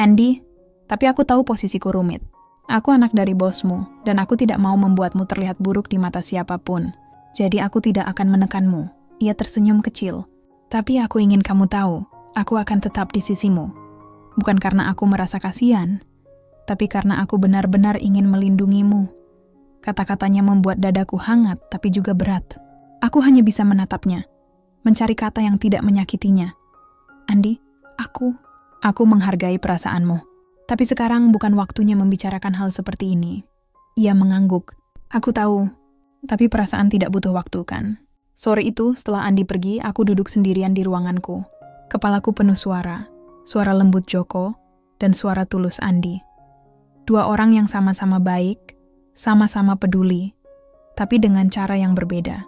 "Andy, tapi aku tahu posisiku rumit. Aku anak dari bosmu, dan aku tidak mau membuatmu terlihat buruk di mata siapapun. Jadi aku tidak akan menekanmu." Ia tersenyum kecil. "Tapi aku ingin kamu tahu, aku akan tetap di sisimu. Bukan karena aku merasa kasihan, tapi karena aku benar-benar ingin melindungimu." Kata-katanya membuat dadaku hangat, tapi juga berat. Aku hanya bisa menatapnya, mencari kata yang tidak menyakitinya. "Andi, aku menghargai perasaanmu. Tapi sekarang bukan waktunya membicarakan hal seperti ini." Ia mengangguk. "Aku tahu, tapi perasaan tidak butuh waktu, kan?" Sore itu, setelah Andi pergi, aku duduk sendirian di ruanganku. Kepalaku penuh suara lembut Joko, dan suara tulus Andi. Dua orang yang sama-sama baik, sama-sama peduli, tapi dengan cara yang berbeda.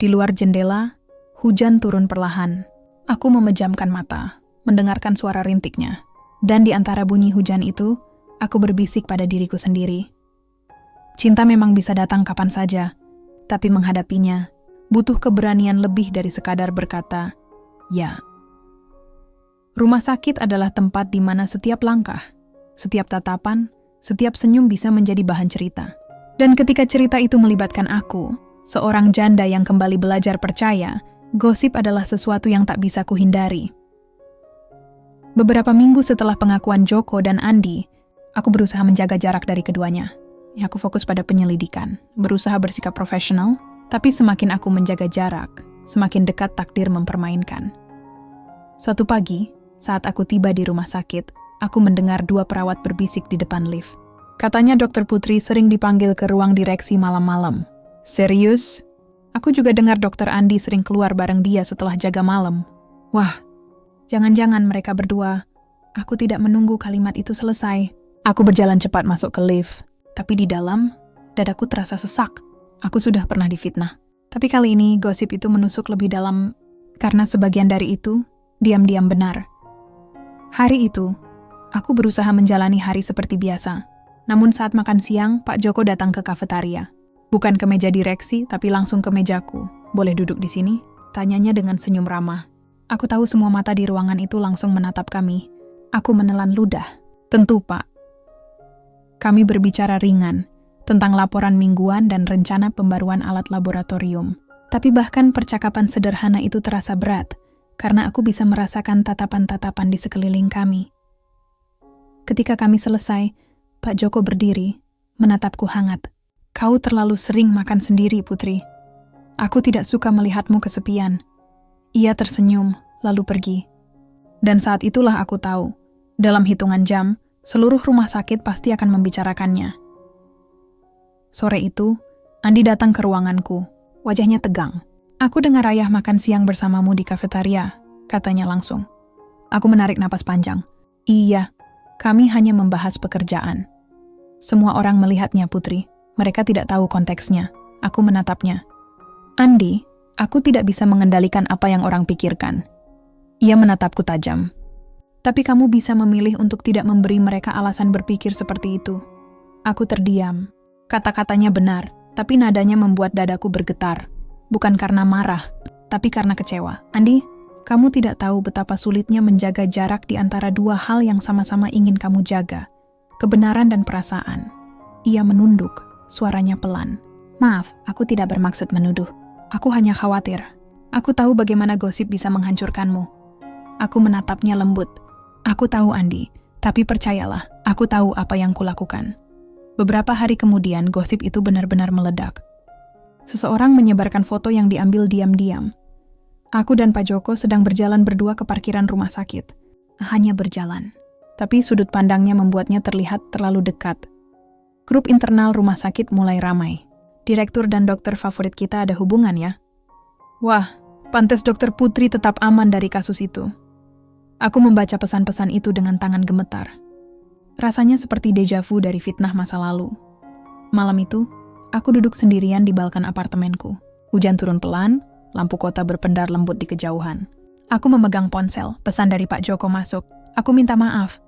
Di luar jendela, hujan turun perlahan. Aku memejamkan mata, mendengarkan suara rintiknya. Dan di antara bunyi hujan itu, aku berbisik pada diriku sendiri. Cinta memang bisa datang kapan saja, tapi menghadapinya butuh keberanian lebih dari sekadar berkata, "Ya." Rumah sakit adalah tempat di mana setiap langkah, setiap tatapan, setiap senyum bisa menjadi bahan cerita. Dan ketika cerita itu melibatkan aku, seorang janda yang kembali belajar percaya, gosip adalah sesuatu yang tak bisa kuhindari. Beberapa minggu setelah pengakuan Joko dan Andi, aku berusaha menjaga jarak dari keduanya. Aku fokus pada penyelidikan, berusaha bersikap profesional, tapi semakin aku menjaga jarak, semakin dekat takdir mempermainkan. Suatu pagi, saat aku tiba di rumah sakit, aku mendengar dua perawat berbisik di depan lift. Katanya Dokter Putri sering dipanggil ke ruang direksi malam-malam. Serius? Aku juga dengar Dokter Andi sering keluar bareng dia setelah jaga malam. Wah, jangan-jangan mereka berdua. Aku tidak menunggu kalimat itu selesai. Aku berjalan cepat masuk ke lift. Tapi di dalam, dadaku terasa sesak. Aku sudah pernah difitnah. Tapi kali ini gosip itu menusuk lebih dalam karena sebagian dari itu diam-diam benar. Hari itu, aku berusaha menjalani hari seperti biasa. Namun saat makan siang, Pak Joko datang ke kafetaria. Bukan ke meja direksi, tapi langsung ke mejaku. "Boleh duduk di sini?" Tanyanya dengan senyum ramah. Aku tahu semua mata di ruangan itu langsung menatap kami. Aku menelan ludah. "Tentu, Pak." Kami berbicara ringan tentang laporan mingguan dan rencana pembaruan alat laboratorium. Tapi bahkan percakapan sederhana itu terasa berat, karena aku bisa merasakan tatapan-tatapan di sekeliling kami. Ketika kami selesai, Pak Joko berdiri, menatapku hangat. "Kau terlalu sering makan sendiri, Putri. Aku tidak suka melihatmu kesepian." Ia tersenyum, lalu pergi. Dan saat itulah aku tahu, dalam hitungan jam, seluruh rumah sakit pasti akan membicarakannya. Sore itu, Andi datang ke ruanganku. Wajahnya tegang. "Aku dengar ayah makan siang bersamamu di kafetaria," katanya langsung. Aku menarik napas panjang. "Iya, kami hanya membahas pekerjaan." Semua orang melihatnya, Putri. Mereka tidak tahu konteksnya. Aku menatapnya. "Andi, aku tidak bisa mengendalikan apa yang orang pikirkan." Ia menatapku tajam. "Tapi kamu bisa memilih untuk tidak memberi mereka alasan berpikir seperti itu." Aku terdiam. Kata-katanya benar, tapi nadanya membuat dadaku bergetar. Bukan karena marah, tapi karena kecewa. "Andi, kamu tidak tahu betapa sulitnya menjaga jarak di antara dua hal yang sama-sama ingin kamu jaga. Kebenaran dan perasaan." Ia menunduk, suaranya pelan. "Maaf, aku tidak bermaksud menuduh. Aku hanya khawatir. Aku tahu bagaimana gosip bisa menghancurkanmu." Aku menatapnya lembut. "Aku tahu, Andi, tapi percayalah, aku tahu apa yang kulakukan." Beberapa hari kemudian, gosip itu benar-benar meledak. Seseorang menyebarkan foto yang diambil diam-diam. Aku dan Pak Joko sedang berjalan berdua ke parkiran rumah sakit. Hanya berjalan. Tapi sudut pandangnya membuatnya terlihat terlalu dekat. Grup internal rumah sakit mulai ramai. Direktur dan dokter favorit kita ada hubungan ya? Wah, pantes Dokter Putri tetap aman dari kasus itu. Aku membaca pesan-pesan itu dengan tangan gemetar. Rasanya seperti deja vu dari fitnah masa lalu. Malam itu, aku duduk sendirian di balkon apartemenku. Hujan turun pelan, lampu kota berpendar lembut di kejauhan. Aku memegang ponsel, pesan dari Pak Joko masuk. "Aku minta maaf.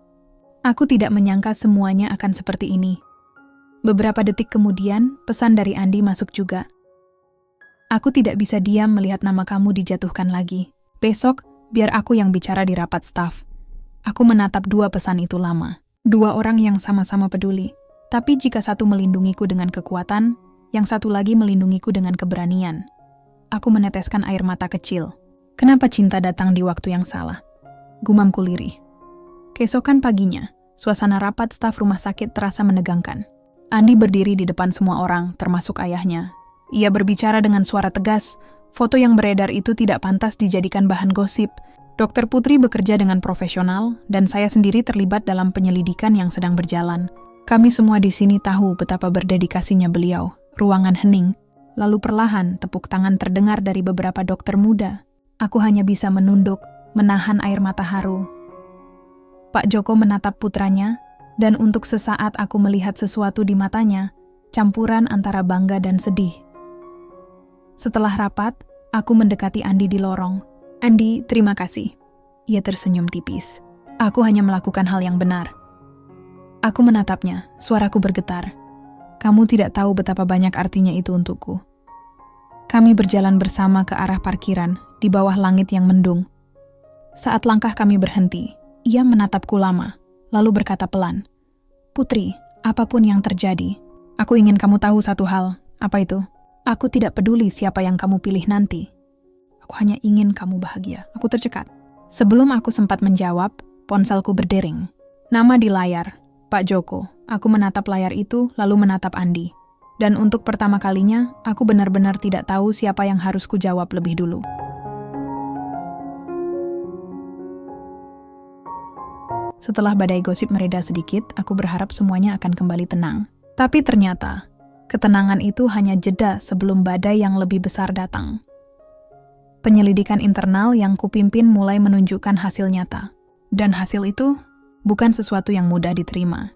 Aku tidak menyangka semuanya akan seperti ini." Beberapa detik kemudian, pesan dari Andi masuk juga. Aku tidak bisa diam melihat nama kamu dijatuhkan lagi. Besok, biar aku yang bicara di rapat staf. Aku menatap dua pesan itu lama. Dua orang yang sama-sama peduli. Tapi jika satu melindungiku dengan kekuatan, yang satu lagi melindungiku dengan keberanian. Aku meneteskan air mata kecil. Kenapa cinta datang di waktu yang salah? Gumamku lirih. Keesokan paginya, suasana rapat staf rumah sakit terasa menegangkan. Andi berdiri di depan semua orang, termasuk ayahnya. Ia berbicara dengan suara tegas, foto yang beredar itu tidak pantas dijadikan bahan gosip. Dokter Putri bekerja dengan profesional, dan saya sendiri terlibat dalam penyelidikan yang sedang berjalan. Kami semua di sini tahu betapa berdedikasinya beliau. Ruangan hening, lalu perlahan tepuk tangan terdengar dari beberapa dokter muda. Aku hanya bisa menunduk, menahan air mata haru. Pak Joko menatap putranya, dan untuk sesaat aku melihat sesuatu di matanya, campuran antara bangga dan sedih. Setelah rapat, aku mendekati Andi di lorong. Andi, terima kasih. Ia tersenyum tipis. Aku hanya melakukan hal yang benar. Aku menatapnya, suaraku bergetar. Kamu tidak tahu betapa banyak artinya itu untukku. Kami berjalan bersama ke arah parkiran, di bawah langit yang mendung. Saat langkah kami berhenti, ia menatapku lama, lalu berkata pelan, Putri, apapun yang terjadi, aku ingin kamu tahu satu hal. Apa itu? Aku tidak peduli siapa yang kamu pilih nanti. Aku hanya ingin kamu bahagia. Aku tercekat. Sebelum aku sempat menjawab, ponselku berdering. Nama di layar, Pak Joko. Aku menatap layar itu, lalu menatap Andi. Dan untuk pertama kalinya, aku benar-benar tidak tahu siapa yang harus kujawab lebih dulu. Setelah badai gosip mereda sedikit, aku berharap semuanya akan kembali tenang. Tapi ternyata, ketenangan itu hanya jeda sebelum badai yang lebih besar datang. Penyelidikan internal yang kupimpin mulai menunjukkan hasil nyata. Dan hasil itu bukan sesuatu yang mudah diterima.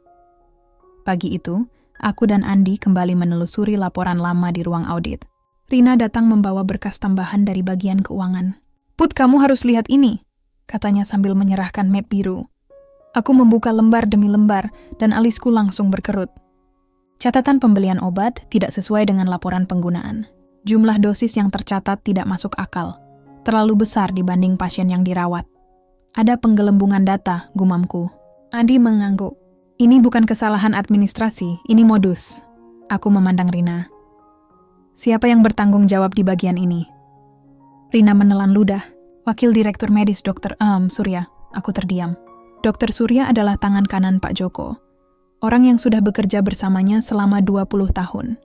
Pagi itu, aku dan Andi kembali menelusuri laporan lama di ruang audit. Rina datang membawa berkas tambahan dari bagian keuangan. Put, kamu harus lihat ini, katanya sambil menyerahkan map biru. Aku membuka lembar demi lembar dan alisku langsung berkerut. Catatan pembelian obat tidak sesuai dengan laporan penggunaan. Jumlah dosis yang tercatat tidak masuk akal, terlalu besar dibanding pasien yang dirawat. Ada penggelembungan data, gumamku. Andi mengangguk. Ini bukan kesalahan administrasi, ini modus. Aku memandang Rina. Siapa yang bertanggung jawab di bagian ini? Rina menelan ludah. Wakil Direktur Medis Dr. Surya. Aku terdiam. Dr. Surya adalah tangan kanan Pak Joko. Orang yang sudah bekerja bersamanya selama 20 tahun.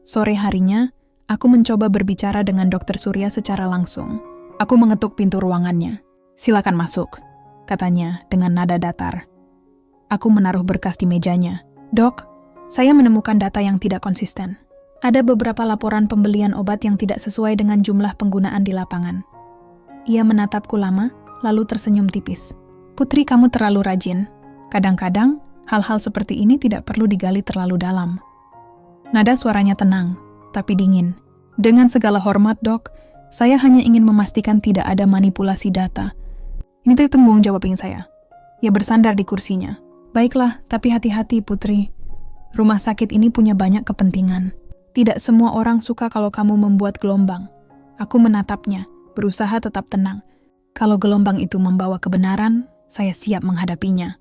Sore harinya, aku mencoba berbicara dengan Dr. Surya secara langsung. Aku mengetuk pintu ruangannya. Silakan masuk, katanya dengan nada datar. Aku menaruh berkas di mejanya. Dok, saya menemukan data yang tidak konsisten. Ada beberapa laporan pembelian obat yang tidak sesuai dengan jumlah penggunaan di lapangan. Ia menatapku lama, lalu tersenyum tipis. Putri, kamu terlalu rajin. Kadang-kadang, hal-hal seperti ini tidak perlu digali terlalu dalam. Nada suaranya tenang, tapi dingin. Dengan segala hormat, Dok, saya hanya ingin memastikan tidak ada manipulasi data. Ini tanggung jawab saya. Ia bersandar di kursinya. Baiklah, tapi hati-hati, Putri. Rumah sakit ini punya banyak kepentingan. Tidak semua orang suka kalau kamu membuat gelombang. Aku menatapnya, berusaha tetap tenang. Kalau gelombang itu membawa kebenaran, saya siap menghadapinya.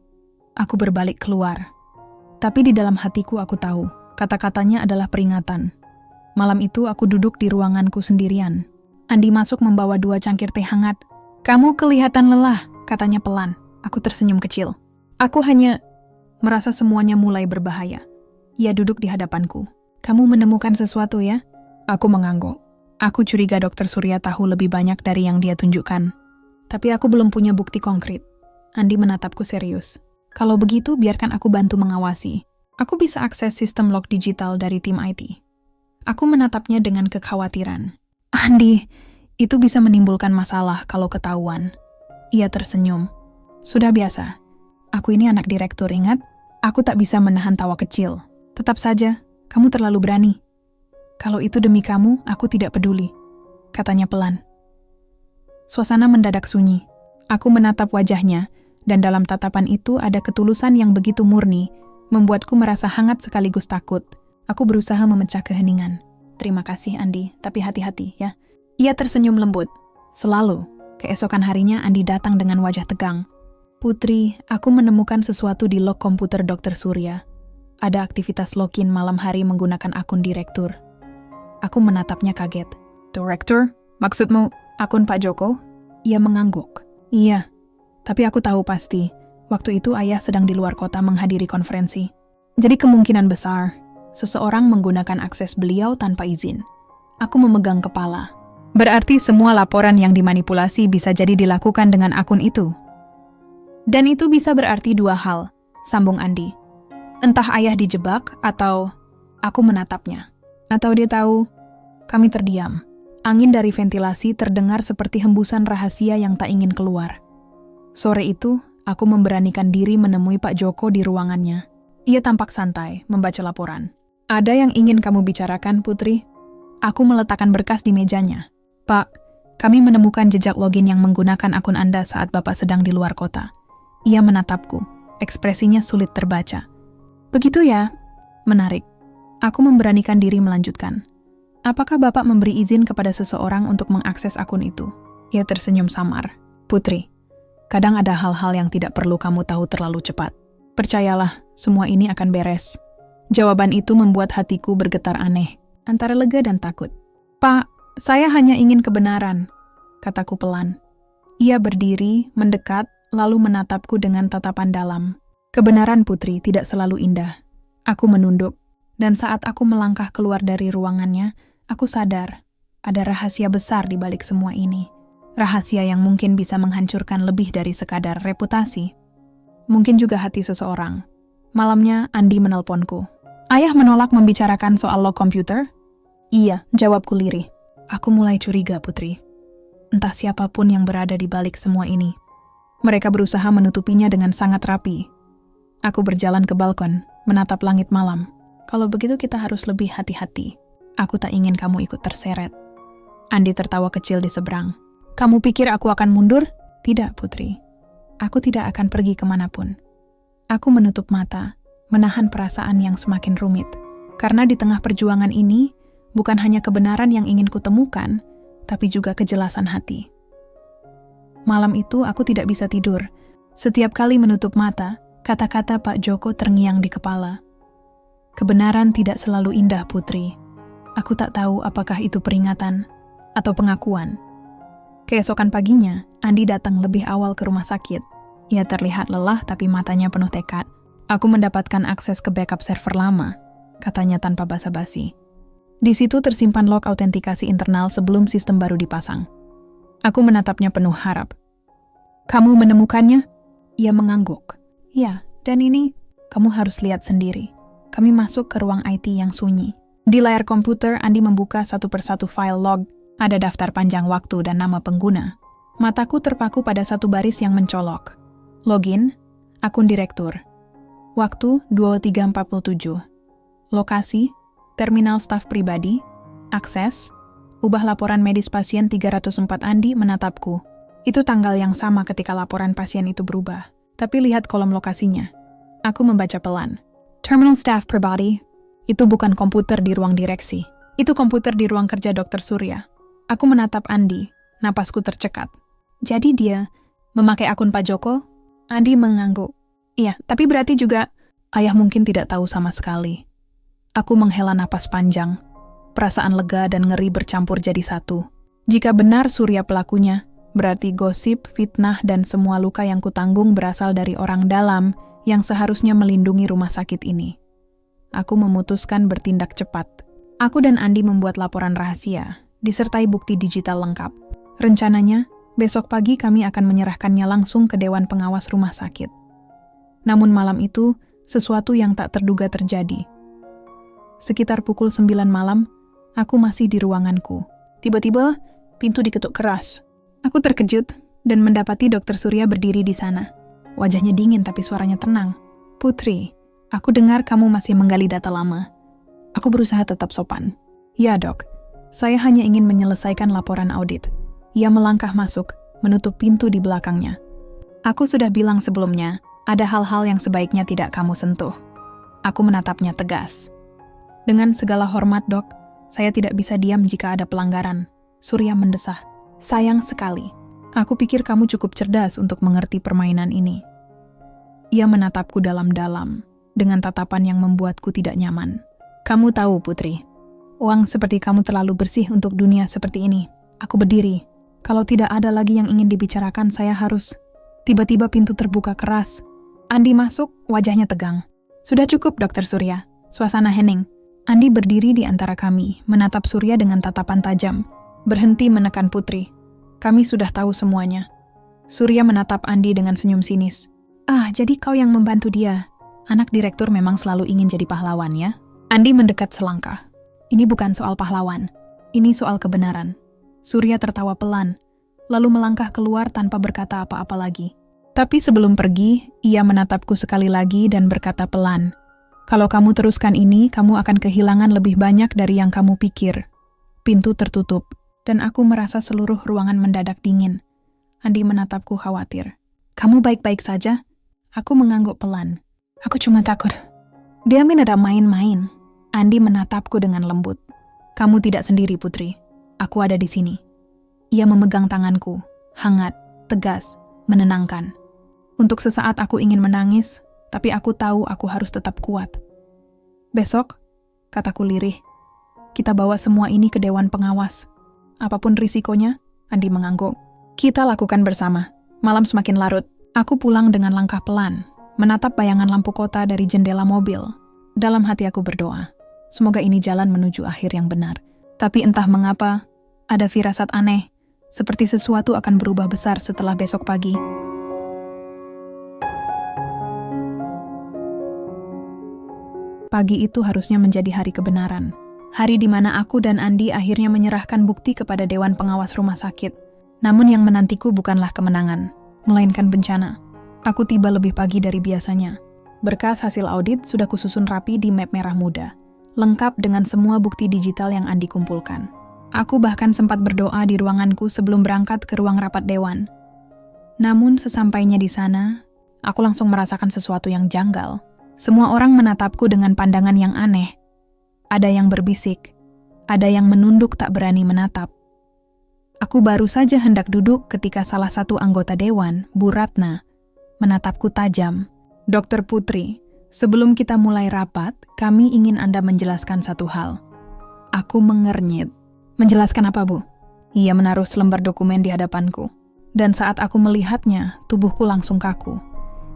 Aku berbalik keluar. Tapi di dalam hatiku aku tahu, kata-katanya adalah peringatan. Malam itu aku duduk di ruanganku sendirian. Andi masuk membawa 2 cangkir teh hangat. Kamu kelihatan lelah, katanya pelan. Aku tersenyum kecil. Aku hanya merasa semuanya mulai berbahaya. Ia duduk di hadapanku. Kamu menemukan sesuatu ya? Aku mengangguk. Aku curiga Dr. Surya tahu lebih banyak dari yang dia tunjukkan. Tapi aku belum punya bukti konkret. Andi menatapku serius. Kalau begitu, biarkan aku bantu mengawasi. Aku bisa akses sistem log digital dari tim IT. Aku menatapnya dengan kekhawatiran. Andi, itu bisa menimbulkan masalah kalau ketahuan. Ia tersenyum. Sudah biasa. Aku ini anak direktur, ingat? Aku tak bisa menahan tawa kecil. Tetap saja, kamu terlalu berani. Kalau itu demi kamu, aku tidak peduli. Katanya pelan. Suasana mendadak sunyi. Aku menatap wajahnya, dan dalam tatapan itu ada ketulusan yang begitu murni, membuatku merasa hangat sekaligus takut. Aku berusaha memecah keheningan. Terima kasih, Andi, tapi hati-hati ya. Ia tersenyum lembut. Selalu. Keesokan harinya Andi datang dengan wajah tegang. Putri, aku menemukan sesuatu di log komputer Dr. Surya. Ada aktivitas login malam hari menggunakan akun direktur. Aku menatapnya kaget. Direktur? Maksudmu akun Pak Joko? Ia mengangguk. Iya, tapi aku tahu pasti. Waktu itu ayah sedang di luar kota menghadiri konferensi. Jadi kemungkinan besar, seseorang menggunakan akses beliau tanpa izin. Aku memegang kepala. Berarti semua laporan yang dimanipulasi bisa jadi dilakukan dengan akun itu. Dan itu bisa berarti dua hal, sambung Andi. Entah ayah dijebak atau aku menatapnya. Atau dia tahu, kami terdiam. Angin dari ventilasi terdengar seperti hembusan rahasia yang tak ingin keluar. Sore itu, aku memberanikan diri menemui Pak Joko di ruangannya. Ia tampak santai, membaca laporan. Ada yang ingin kamu bicarakan, Putri? Aku meletakkan berkas di mejanya. Pak, kami menemukan jejak login yang menggunakan akun Anda saat Bapak sedang di luar kota. Ia menatapku, ekspresinya sulit terbaca. Begitu ya? Menarik. Aku memberanikan diri melanjutkan. Apakah Bapak memberi izin kepada seseorang untuk mengakses akun itu? Ia tersenyum samar. Putri, kadang ada hal-hal yang tidak perlu kamu tahu terlalu cepat. Percayalah, semua ini akan beres. Jawaban itu membuat hatiku bergetar aneh, antara lega dan takut. Pak, saya hanya ingin kebenaran, kataku pelan. Ia berdiri, mendekat, lalu menatapku dengan tatapan dalam. Kebenaran, Putri, tidak selalu indah. Aku menunduk, dan saat aku melangkah keluar dari ruangannya, aku sadar ada rahasia besar di balik semua ini. Rahasia yang mungkin bisa menghancurkan lebih dari sekadar reputasi. Mungkin juga hati seseorang. Malamnya, Andi menelponku. Ayah menolak membicarakan soal log komputer? Iya, jawabku lirih. Aku mulai curiga, Putri. Entah siapapun yang berada di balik semua ini. Mereka berusaha menutupinya dengan sangat rapi. Aku berjalan ke balkon, menatap langit malam. Kalau begitu kita harus lebih hati-hati. Aku tak ingin kamu ikut terseret. Andi tertawa kecil di seberang. Kamu pikir aku akan mundur? Tidak, Putri. Aku tidak akan pergi kemanapun. Aku menutup mata, menahan perasaan yang semakin rumit. Karena di tengah perjuangan ini, bukan hanya kebenaran yang ingin kutemukan, tapi juga kejelasan hati. Malam itu aku tidak bisa tidur. Setiap kali menutup mata, kata-kata Pak Joko terngiang di kepala. Kebenaran tidak selalu indah, Putri. Aku tak tahu apakah itu peringatan atau pengakuan. Keesokan paginya, Andi datang lebih awal ke rumah sakit. Ia terlihat lelah tapi matanya penuh tekad. Aku mendapatkan akses ke backup server lama, katanya tanpa basa-basi. Di situ tersimpan log autentikasi internal sebelum sistem baru dipasang. Aku menatapnya penuh harap. Kamu menemukannya? Ia mengangguk. Ya, dan ini kamu harus lihat sendiri. Kami masuk ke ruang IT yang sunyi. Di layar komputer, Andi membuka satu persatu file log. Ada daftar panjang waktu dan nama pengguna. Mataku terpaku pada satu baris yang mencolok. Login, akun direktur. Waktu 23.47. Lokasi, terminal staf pribadi. Akses, ubah laporan medis pasien 304. Andi menatapku. Itu tanggal yang sama ketika laporan pasien itu berubah. Tapi lihat kolom lokasinya. Aku membaca pelan. Terminal staff pribadi. Itu bukan komputer di ruang direksi. Itu komputer di ruang kerja Dr. Surya. Aku menatap Andi, napasku tercekat. Jadi dia memakai akun Pak Joko? Andi mengangguk. Iya, tapi berarti juga ayah mungkin tidak tahu sama sekali. Aku menghela napas panjang. Perasaan lega dan ngeri bercampur jadi satu. Jika benar Surya pelakunya, berarti gosip, fitnah, dan semua luka yang kutanggung berasal dari orang dalam yang seharusnya melindungi rumah sakit ini. Aku memutuskan bertindak cepat. Aku dan Andi membuat laporan rahasia, disertai bukti digital lengkap. Rencananya, besok pagi kami akan menyerahkannya langsung ke Dewan Pengawas Rumah Sakit. Namun malam itu, sesuatu yang tak terduga terjadi. Sekitar pukul 9 malam, aku masih di ruanganku. Tiba-tiba, pintu diketuk keras. Aku terkejut dan mendapati Dr. Surya berdiri di sana. Wajahnya dingin tapi suaranya tenang. Putri, aku dengar kamu masih menggali data lama. Aku berusaha tetap sopan. Ya dok, saya hanya ingin menyelesaikan laporan audit. Ia melangkah masuk, menutup pintu di belakangnya. Aku sudah bilang sebelumnya, ada hal-hal yang sebaiknya tidak kamu sentuh. Aku menatapnya tegas. Dengan segala hormat, Dok, saya tidak bisa diam jika ada pelanggaran. Surya mendesah. Sayang sekali. Aku pikir kamu cukup cerdas untuk mengerti permainan ini. Ia menatapku dalam-dalam, dengan tatapan yang membuatku tidak nyaman. Kamu tahu, Putri, uang seperti kamu terlalu bersih untuk dunia seperti ini. Aku berdiri. Kalau tidak ada lagi yang ingin dibicarakan, saya harus... Tiba-tiba pintu terbuka keras. Andi masuk, wajahnya tegang. Sudah cukup, Dr. Surya. Suasana hening. Andi berdiri di antara kami, menatap Surya dengan tatapan tajam. Berhenti menekan Putri. Kami sudah tahu semuanya. Surya menatap Andi dengan senyum sinis. Ah, jadi kau yang membantu dia. Anak direktur memang selalu ingin jadi pahlawan, ya? Andi mendekat selangkah. Ini bukan soal pahlawan. Ini soal kebenaran. Surya tertawa pelan, lalu melangkah keluar tanpa berkata apa-apa lagi. Tapi sebelum pergi, ia menatapku sekali lagi dan berkata pelan, "Kalau kamu teruskan ini, kamu akan kehilangan lebih banyak dari yang kamu pikir." Pintu tertutup, dan aku merasa seluruh ruangan mendadak dingin. Andi menatapku khawatir. "Kamu baik-baik saja?" Aku mengangguk pelan. "Aku cuma takut." Dia ada main-main. Andi menatapku dengan lembut. "Kamu tidak sendiri, Putri. Aku ada di sini." Ia memegang tanganku, hangat, tegas, menenangkan. Untuk sesaat aku ingin menangis, tapi aku tahu aku harus tetap kuat. "Besok," kataku lirih, "kita bawa semua ini ke Dewan Pengawas. Apapun risikonya," Andi mengangguk, "kita lakukan bersama." Malam semakin larut. Aku pulang dengan langkah pelan, menatap bayangan lampu kota dari jendela mobil. Dalam hati aku berdoa, semoga ini jalan menuju akhir yang benar. Tapi entah mengapa, ada firasat aneh, seperti sesuatu akan berubah besar setelah besok pagi. Pagi itu harusnya menjadi hari kebenaran. Hari di mana aku dan Andi akhirnya menyerahkan bukti kepada Dewan Pengawas Rumah Sakit. Namun yang menantiku bukanlah kemenangan, melainkan bencana. Aku tiba lebih pagi dari biasanya. Berkas hasil audit sudah kususun rapi di map merah muda, lengkap dengan semua bukti digital yang Andi kumpulkan. Aku bahkan sempat berdoa di ruanganku sebelum berangkat ke ruang rapat dewan. Namun sesampainya di sana, aku langsung merasakan sesuatu yang janggal. Semua orang menatapku dengan pandangan yang aneh. Ada yang berbisik, ada yang menunduk tak berani menatap. Aku baru saja hendak duduk ketika salah satu anggota dewan, Bu Ratna, menatapku tajam. "Dokter Putri, sebelum kita mulai rapat, kami ingin Anda menjelaskan satu hal." Aku mengernyit. "Menjelaskan apa, Bu?" Ia menaruh selembar dokumen di hadapanku. Dan saat aku melihatnya, tubuhku langsung kaku.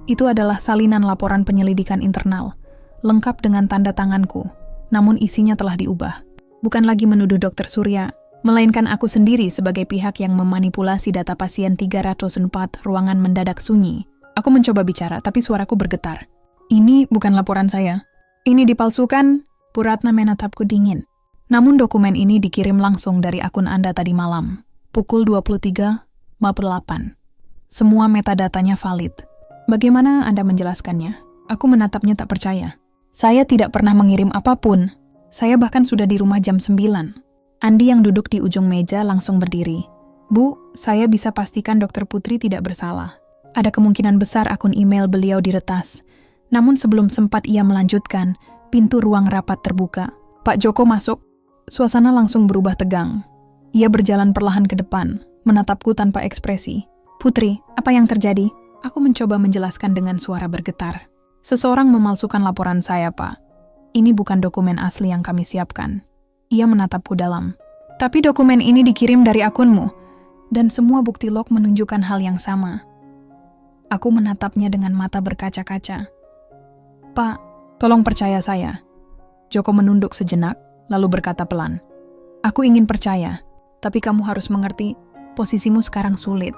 Itu adalah salinan laporan penyelidikan internal, lengkap dengan tanda tanganku, namun isinya telah diubah. Bukan lagi menuduh Dr. Surya, melainkan aku sendiri sebagai pihak yang memanipulasi data pasien 304 ruangan mendadak sunyi. Aku mencoba bicara, tapi suaraku bergetar. "Ini bukan laporan saya. Ini dipalsukan." Bu Ratna menatapku dingin. "Namun dokumen ini dikirim langsung dari akun Anda tadi malam, pukul 23.58. Semua metadatanya valid. Bagaimana Anda menjelaskannya?" Aku menatapnya tak percaya. "Saya tidak pernah mengirim apapun. Saya bahkan sudah di rumah jam 9. Andi yang duduk di ujung meja langsung berdiri. "Bu, saya bisa pastikan Dr. Putri tidak bersalah. Ada kemungkinan besar akun email beliau diretas." Namun sebelum sempat ia melanjutkan, pintu ruang rapat terbuka. Pak Joko masuk. Suasana langsung berubah tegang. Ia berjalan perlahan ke depan, menatapku tanpa ekspresi. "Putri, apa yang terjadi?" Aku mencoba menjelaskan dengan suara bergetar. "Seseorang memalsukan laporan saya, Pak. Ini bukan dokumen asli yang kami siapkan." Ia menatapku dalam. "Tapi dokumen ini dikirim dari akunmu, dan semua bukti log menunjukkan hal yang sama." Aku menatapnya dengan mata berkaca-kaca. "Pak, tolong percaya saya." Joko menunduk sejenak, lalu berkata pelan, "Aku ingin percaya, tapi kamu harus mengerti, posisimu sekarang sulit."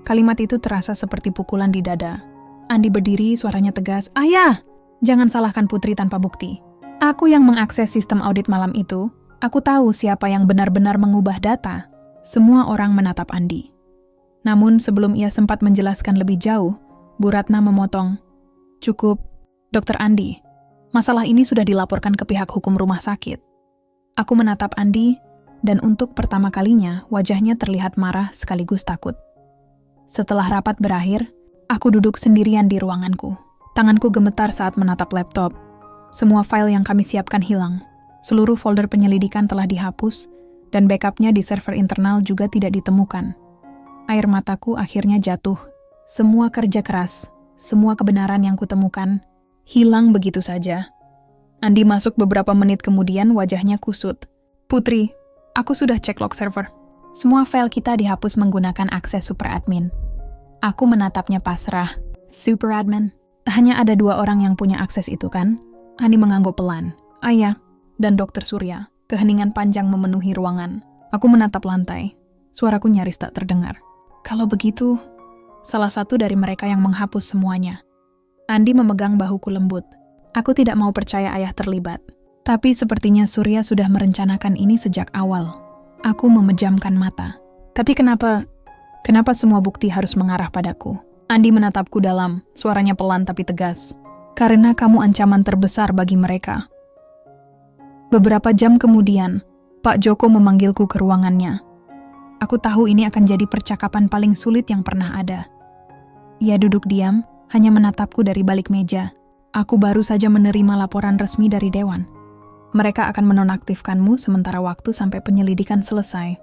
Kalimat itu terasa seperti pukulan di dada. Andi berdiri, suaranya tegas, "Ayah, jangan salahkan Putri tanpa bukti. Aku yang mengakses sistem audit malam itu. Aku tahu siapa yang benar-benar mengubah data." Semua orang menatap Andi. Namun sebelum ia sempat menjelaskan lebih jauh, Bu Ratna memotong. "Cukup, Dokter Andi. Masalah ini sudah dilaporkan ke pihak hukum rumah sakit." Aku menatap Andi, dan untuk pertama kalinya wajahnya terlihat marah sekaligus takut. Setelah rapat berakhir, aku duduk sendirian di ruanganku. Tanganku gemetar saat menatap laptop. Semua file yang kami siapkan hilang. Seluruh folder penyelidikan telah dihapus, dan backupnya di server internal juga tidak ditemukan. Air mataku akhirnya jatuh. Semua kerja keras, semua kebenaran yang kutemukan, hilang begitu saja. Andi masuk beberapa menit kemudian, wajahnya kusut. Putri, aku sudah cek log server. Semua file kita dihapus menggunakan akses super admin. Aku menatapnya pasrah. Super admin? Hanya ada 2 orang yang punya akses itu kan? Andi mengangguk pelan. Ayah dan Dr. Surya. Keheningan panjang memenuhi ruangan. Aku menatap lantai. Suaraku nyaris tak terdengar. Kalau begitu, salah satu dari mereka yang menghapus semuanya. Andi memegang bahuku lembut. Aku tidak mau percaya ayah terlibat. Tapi sepertinya Surya sudah merencanakan ini sejak awal. Aku memejamkan mata. Tapi kenapa semua bukti harus mengarah padaku? Andi menatapku dalam, suaranya pelan tapi tegas. Karena kamu ancaman terbesar bagi mereka. Beberapa jam kemudian, Pak Joko memanggilku ke ruangannya. Aku tahu ini akan jadi percakapan paling sulit yang pernah ada. Ia duduk diam, hanya menatapku dari balik meja. Aku baru saja menerima laporan resmi dari Dewan. Mereka akan menonaktifkanmu sementara waktu sampai penyelidikan selesai.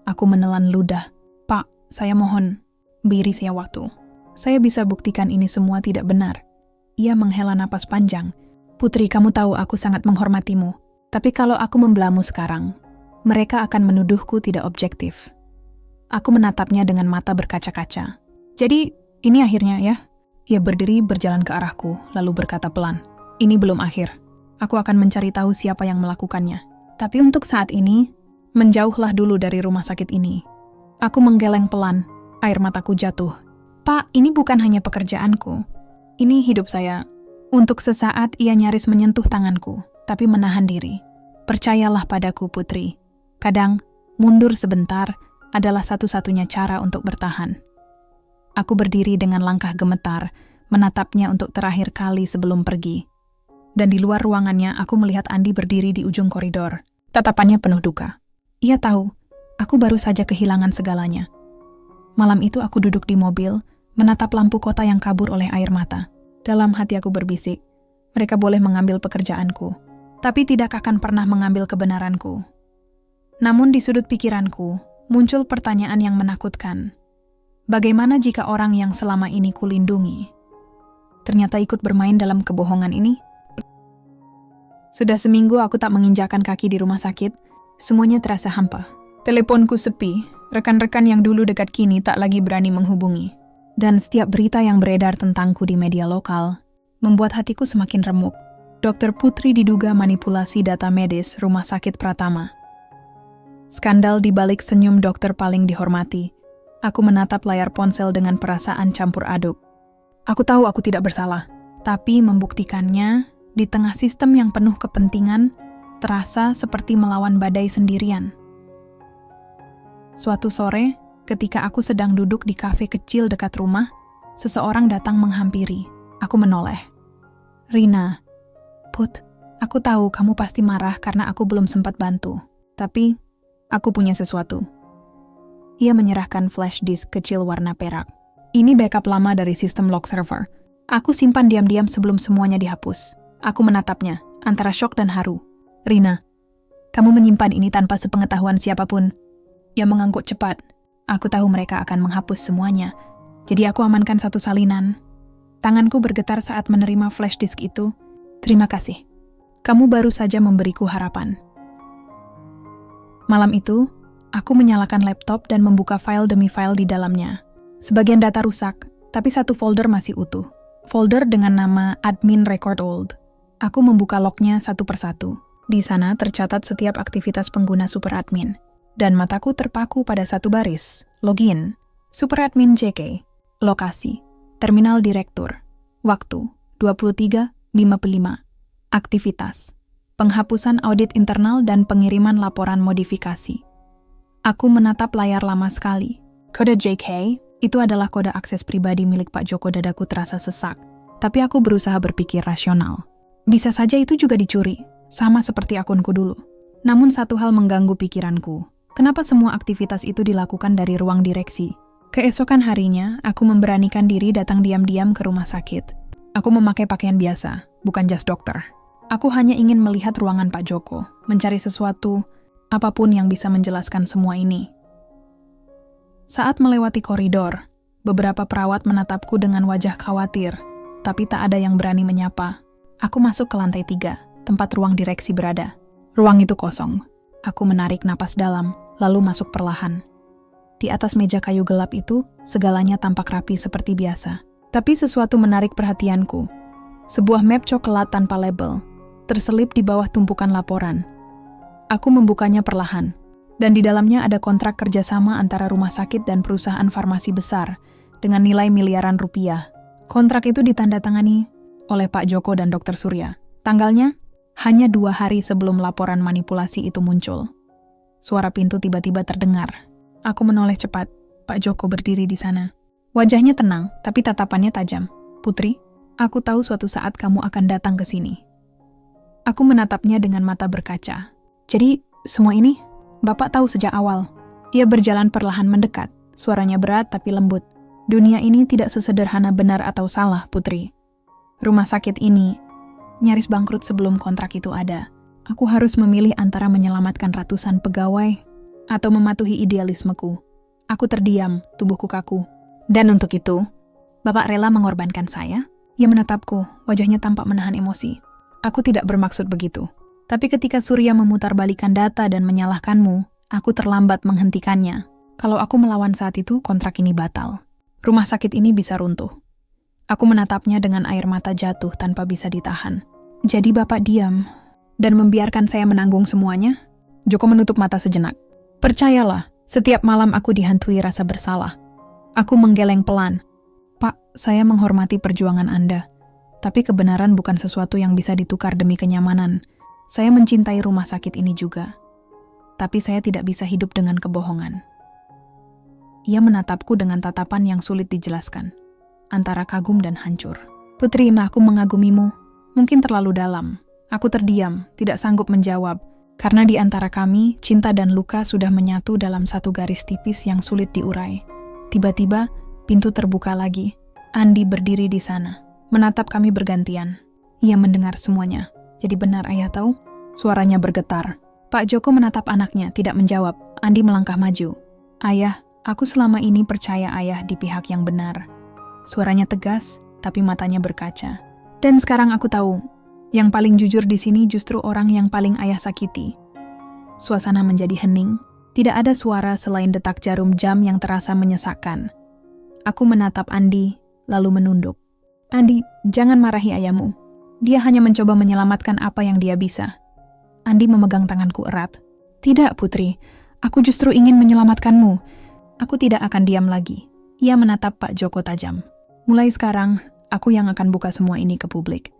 Aku menelan ludah. Pak, saya mohon, beri saya waktu. Saya bisa buktikan ini semua tidak benar. Ia menghela napas panjang. Putri, kamu tahu aku sangat menghormatimu. Tapi kalau aku membelamu sekarang, mereka akan menuduhku tidak objektif. Aku menatapnya dengan mata berkaca-kaca. Jadi, ini akhirnya ya? Ia berdiri berjalan ke arahku, lalu berkata pelan. Ini belum akhir. Aku akan mencari tahu siapa yang melakukannya. Tapi untuk saat ini, menjauhlah dulu dari rumah sakit ini. Aku menggeleng pelan, air mataku jatuh. Pak, ini bukan hanya pekerjaanku. Ini hidup saya. Untuk sesaat ia nyaris menyentuh tanganku, tapi menahan diri. Percayalah padaku, Putri. Kadang, mundur sebentar adalah satu-satunya cara untuk bertahan. Aku berdiri dengan langkah gemetar, menatapnya untuk terakhir kali sebelum pergi. Dan di luar ruangannya, aku melihat Andi berdiri di ujung koridor. Tatapannya penuh duka. Ia tahu, aku baru saja kehilangan segalanya. Malam itu aku duduk di mobil, menatap lampu kota yang kabur oleh air mata. Dalam hati aku berbisik, mereka boleh mengambil pekerjaanku, tapi tidak akan pernah mengambil kebenaranku. Namun di sudut pikiranku, muncul pertanyaan yang menakutkan. Bagaimana jika orang yang selama ini kulindungi ternyata ikut bermain dalam kebohongan ini? Sudah seminggu aku tak menginjakan kaki di rumah sakit, semuanya terasa hampa. Teleponku sepi, rekan-rekan yang dulu dekat kini tak lagi berani menghubungi. Dan setiap berita yang beredar tentangku di media lokal membuat hatiku semakin remuk. Dr. Putri diduga manipulasi data medis Rumah Sakit Pratama. Skandal di balik senyum dokter paling dihormati. Aku menatap layar ponsel dengan perasaan campur aduk. Aku tahu aku tidak bersalah, tapi membuktikannya di tengah sistem yang penuh kepentingan terasa seperti melawan badai sendirian. Suatu sore, ketika aku sedang duduk di kafe kecil dekat rumah, seseorang datang menghampiri. Aku menoleh. Rina, Put, aku tahu kamu pasti marah karena aku belum sempat bantu. Tapi, aku punya sesuatu. Ia menyerahkan flash disk kecil warna perak. Ini backup lama dari sistem log server. Aku simpan diam-diam sebelum semuanya dihapus. Aku menatapnya, antara syok dan haru. Rina, kamu menyimpan ini tanpa sepengetahuan siapapun. Ia mengangguk cepat. Aku tahu mereka akan menghapus semuanya. Jadi aku amankan satu salinan. Tanganku bergetar saat menerima flash disk itu. Terima kasih. Kamu baru saja memberiku harapan. Malam itu, aku menyalakan laptop dan membuka file demi file di dalamnya. Sebagian data rusak, tapi satu folder masih utuh. Folder dengan nama Admin Record Old. Aku membuka lognya satu persatu. Di sana tercatat setiap aktivitas pengguna Super Admin. Dan mataku terpaku pada satu baris. Login, Super Admin JK, lokasi, terminal direktur, waktu, 23.55, aktivitas, penghapusan audit internal dan pengiriman laporan modifikasi. Aku menatap layar lama sekali. Kode JK, itu adalah kode akses pribadi milik Pak Joko. Dadaku terasa sesak, tapi aku berusaha berpikir rasional. Bisa saja itu juga dicuri, sama seperti akunku dulu. Namun satu hal mengganggu pikiranku. Kenapa semua aktivitas itu dilakukan dari ruang direksi? Keesokan harinya, aku memberanikan diri datang diam-diam ke rumah sakit. Aku memakai pakaian biasa, bukan jas dokter. Aku hanya ingin melihat ruangan Pak Joko, mencari sesuatu, apapun yang bisa menjelaskan semua ini. Saat melewati koridor, beberapa perawat menatapku dengan wajah khawatir, tapi tak ada yang berani menyapa. Aku masuk ke lantai 3, tempat ruang direksi berada. Ruang itu kosong. Aku menarik napas dalam, lalu masuk perlahan. Di atas meja kayu gelap itu, segalanya tampak rapi seperti biasa. Tapi sesuatu menarik perhatianku. Sebuah map coklat tanpa label, terselip di bawah tumpukan laporan. Aku membukanya perlahan, dan di dalamnya ada kontrak kerjasama antara rumah sakit dan perusahaan farmasi besar, dengan nilai miliaran rupiah. Kontrak itu ditandatangani oleh Pak Joko dan Dr. Surya. Tanggalnya hanya 2 hari sebelum laporan manipulasi itu muncul. Suara pintu tiba-tiba terdengar. Aku menoleh cepat. Pak Joko berdiri di sana. Wajahnya tenang, tapi tatapannya tajam. "Putri, aku tahu suatu saat kamu akan datang ke sini." Aku menatapnya dengan mata berkaca. "Jadi, semua ini Bapak tahu sejak awal." Ia berjalan perlahan mendekat. Suaranya berat tapi lembut. "Dunia ini tidak sesederhana benar atau salah, Putri. Rumah sakit ini nyaris bangkrut sebelum kontrak itu ada. Aku harus memilih antara menyelamatkan ratusan pegawai atau mematuhi idealismeku. Aku terdiam, tubuhku kaku. Dan untuk itu, Bapak rela mengorbankan saya?" Ia menatapku, wajahnya tampak menahan emosi. "Aku tidak bermaksud begitu. Tapi ketika Surya memutarbalikkan data dan menyalahkanmu, aku terlambat menghentikannya. Kalau aku melawan saat itu, kontrak ini batal. Rumah sakit ini bisa runtuh." Aku menatapnya dengan air mata jatuh tanpa bisa ditahan. "Jadi Bapak diam dan membiarkan saya menanggung semuanya?" Joko menutup mata sejenak. "Percayalah, setiap malam aku dihantui rasa bersalah." Aku menggeleng pelan. "Pak, saya menghormati perjuangan Anda. Tapi kebenaran bukan sesuatu yang bisa ditukar demi kenyamanan. Saya mencintai rumah sakit ini juga. Tapi saya tidak bisa hidup dengan kebohongan." Ia menatapku dengan tatapan yang sulit dijelaskan, antara kagum dan hancur. "Putri, aku mengagumimu. Mungkin terlalu dalam." Aku terdiam, tidak sanggup menjawab, karena di antara kami, cinta dan luka sudah menyatu dalam satu garis tipis yang sulit diurai. Tiba-tiba, pintu terbuka lagi. Andi berdiri di sana, menatap kami bergantian. Ia mendengar semuanya. "Jadi benar Ayah tahu?" Suaranya bergetar. Pak Joko menatap anaknya, tidak menjawab. Andi melangkah maju. "Ayah, aku selama ini percaya Ayah di pihak yang benar." Suaranya tegas, tapi matanya berkaca. "Dan sekarang aku tahu, yang paling jujur di sini justru orang yang paling Ayah sakiti." Suasana menjadi hening. Tidak ada suara selain detak jarum jam yang terasa menyesakkan. Aku menatap Andi, lalu menunduk. "Andi, jangan marahi ayahmu. Dia hanya mencoba menyelamatkan apa yang dia bisa." Andi memegang tanganku erat. "Tidak, Putri. Aku justru ingin menyelamatkanmu. Aku tidak akan diam lagi." Ia menatap Pak Joko tajam. "Mulai sekarang, aku yang akan buka semua ini ke publik.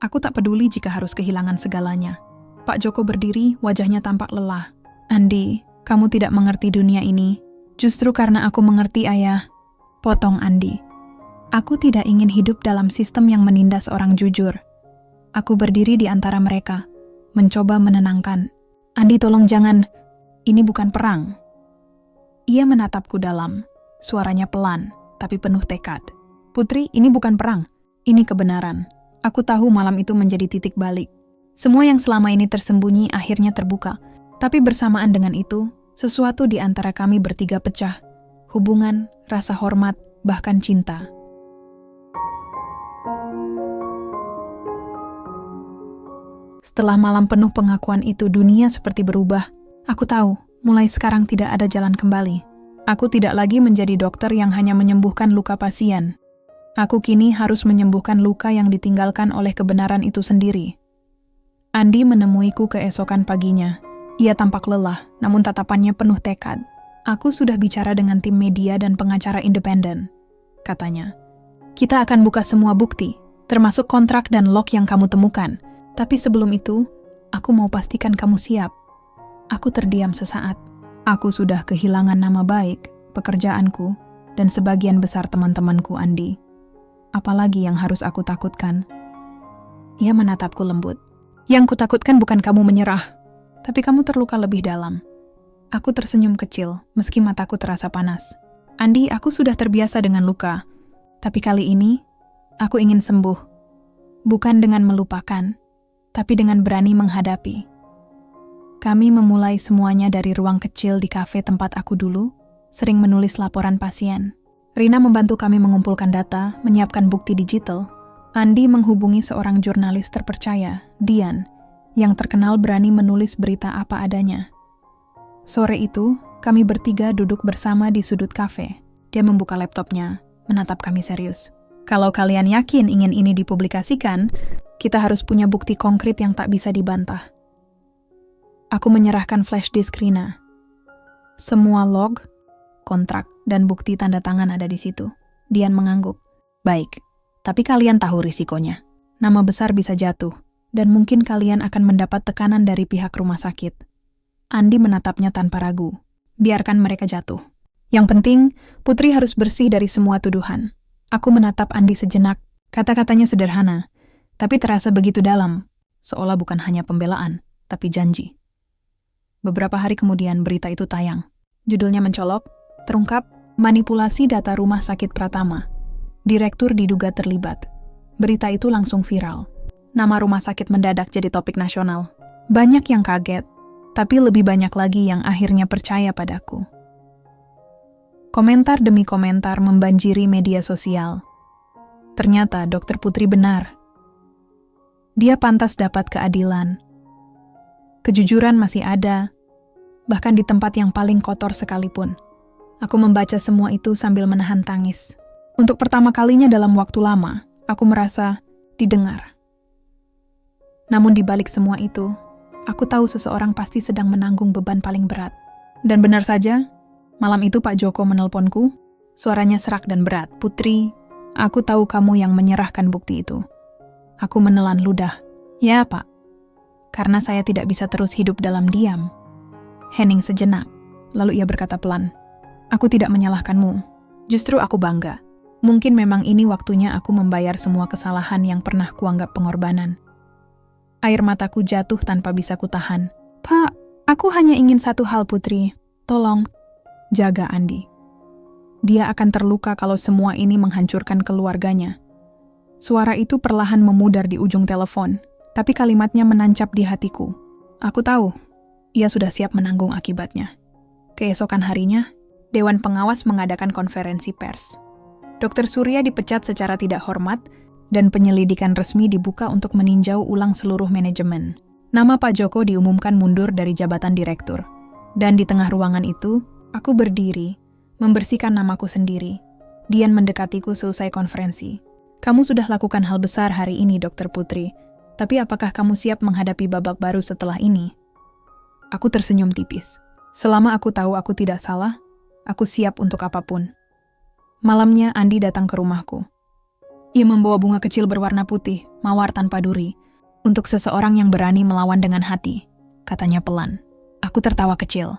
Aku tak peduli jika harus kehilangan segalanya." Pak Joko berdiri, wajahnya tampak lelah. "Andi, kamu tidak mengerti dunia ini. Justru karena aku mengerti, Ayah." Potong Andi. "Aku tidak ingin hidup dalam sistem yang menindas orang jujur." Aku berdiri di antara mereka, mencoba menenangkan. "Andi, tolong jangan. Ini bukan perang." Ia menatapku dalam. Suaranya pelan, tapi penuh tekad. "Putri, ini bukan perang. Ini kebenaran. Aku tahu malam itu menjadi titik balik. Semua yang selama ini tersembunyi akhirnya terbuka. Tapi bersamaan dengan itu, sesuatu di antara kami bertiga pecah. Hubungan, rasa hormat, bahkan cinta." Setelah malam penuh pengakuan itu, dunia seperti berubah. Aku tahu, mulai sekarang tidak ada jalan kembali. Aku tidak lagi menjadi dokter yang hanya menyembuhkan luka pasien. Aku kini harus menyembuhkan luka yang ditinggalkan oleh kebenaran itu sendiri. Andi menemuiku keesokan paginya. Ia tampak lelah, namun tatapannya penuh tekad. "Aku sudah bicara dengan tim media dan pengacara independen," katanya. "Kita akan buka semua bukti, termasuk kontrak dan log yang kamu temukan. Tapi sebelum itu, aku mau pastikan kamu siap." Aku terdiam sesaat. Aku sudah kehilangan nama baik, pekerjaanku, dan sebagian besar teman-temanku, Andi. Apalagi yang harus aku takutkan? Ia menatapku lembut. "Yang kutakutkan bukan kamu menyerah, tapi kamu terluka lebih dalam." Aku tersenyum kecil, meski mataku terasa panas. "Andi, aku sudah terbiasa dengan luka. Tapi kali ini, aku ingin sembuh. Bukan dengan melupakan, tapi dengan berani menghadapi. Kami memulai semuanya dari ruang kecil di kafe tempat aku dulu sering menulis laporan pasien. Rina membantu kami mengumpulkan data, menyiapkan bukti digital. Andi menghubungi seorang jurnalis terpercaya, Dian, yang terkenal berani menulis berita apa adanya. Sore itu, kami bertiga duduk bersama di sudut kafe. Dia membuka laptopnya, menatap kami serius. Kalau kalian yakin ingin ini dipublikasikan, kita harus punya bukti konkret yang tak bisa dibantah. Aku menyerahkan flash disk Rina. Semua log, kontrak, dan bukti tanda tangan ada di situ. Dian mengangguk. Baik, tapi kalian tahu risikonya. Nama besar bisa jatuh, dan mungkin kalian akan mendapat tekanan dari pihak rumah sakit. Andi menatapnya tanpa ragu. Biarkan mereka jatuh. Yang penting, Putri harus bersih dari semua tuduhan. Aku menatap Andi sejenak. Kata-katanya sederhana, tapi terasa begitu dalam, seolah bukan hanya pembelaan, tapi janji. Beberapa hari kemudian berita itu tayang. Judulnya mencolok, terungkap manipulasi data rumah sakit Pratama. Direktur diduga terlibat. Berita itu langsung viral. Nama rumah sakit mendadak jadi topik nasional. Banyak yang kaget, tapi lebih banyak lagi yang akhirnya percaya padaku. Komentar demi komentar membanjiri media sosial. Ternyata Dokter Putri benar. Dia pantas dapat keadilan. Kejujuran masih ada, bahkan di tempat yang paling kotor sekalipun. Aku membaca semua itu sambil menahan tangis. Untuk pertama kalinya dalam waktu lama, aku merasa didengar. Namun di balik semua itu, aku tahu seseorang pasti sedang menanggung beban paling berat. Dan benar saja, malam itu Pak Joko menelponku, suaranya serak dan berat. Putri, aku tahu kamu yang menyerahkan bukti itu. Aku menelan ludah. Ya, Pak. Karena saya tidak bisa terus hidup dalam diam. Hening sejenak, lalu ia berkata pelan, aku tidak menyalahkanmu. Justru aku bangga. Mungkin memang ini waktunya aku membayar semua kesalahan yang pernah kuanggap pengorbanan. Air mataku jatuh tanpa bisa kutahan. Pak, aku hanya ingin satu hal, Putri. Tolong, jaga Andi. Dia akan terluka kalau semua ini menghancurkan keluarganya. Suara itu perlahan memudar di ujung telepon, tapi kalimatnya menancap di hatiku. Aku tahu, ia sudah siap menanggung akibatnya. Keesokan harinya, Dewan Pengawas mengadakan konferensi pers. Dr. Surya dipecat secara tidak hormat, dan penyelidikan resmi dibuka untuk meninjau ulang seluruh manajemen. Nama Pak Joko diumumkan mundur dari jabatan direktur. Dan di tengah ruangan itu, aku berdiri, membersihkan namaku sendiri. Dian mendekatiku seusai konferensi. Kamu sudah lakukan hal besar hari ini, Dokter Putri. Tapi apakah kamu siap menghadapi babak baru setelah ini? Aku tersenyum tipis. Selama aku tahu aku tidak salah, aku siap untuk apapun. Malamnya Andi datang ke rumahku. Ia membawa bunga kecil berwarna putih, mawar tanpa duri, untuk seseorang yang berani melawan dengan hati, katanya pelan. Aku tertawa kecil.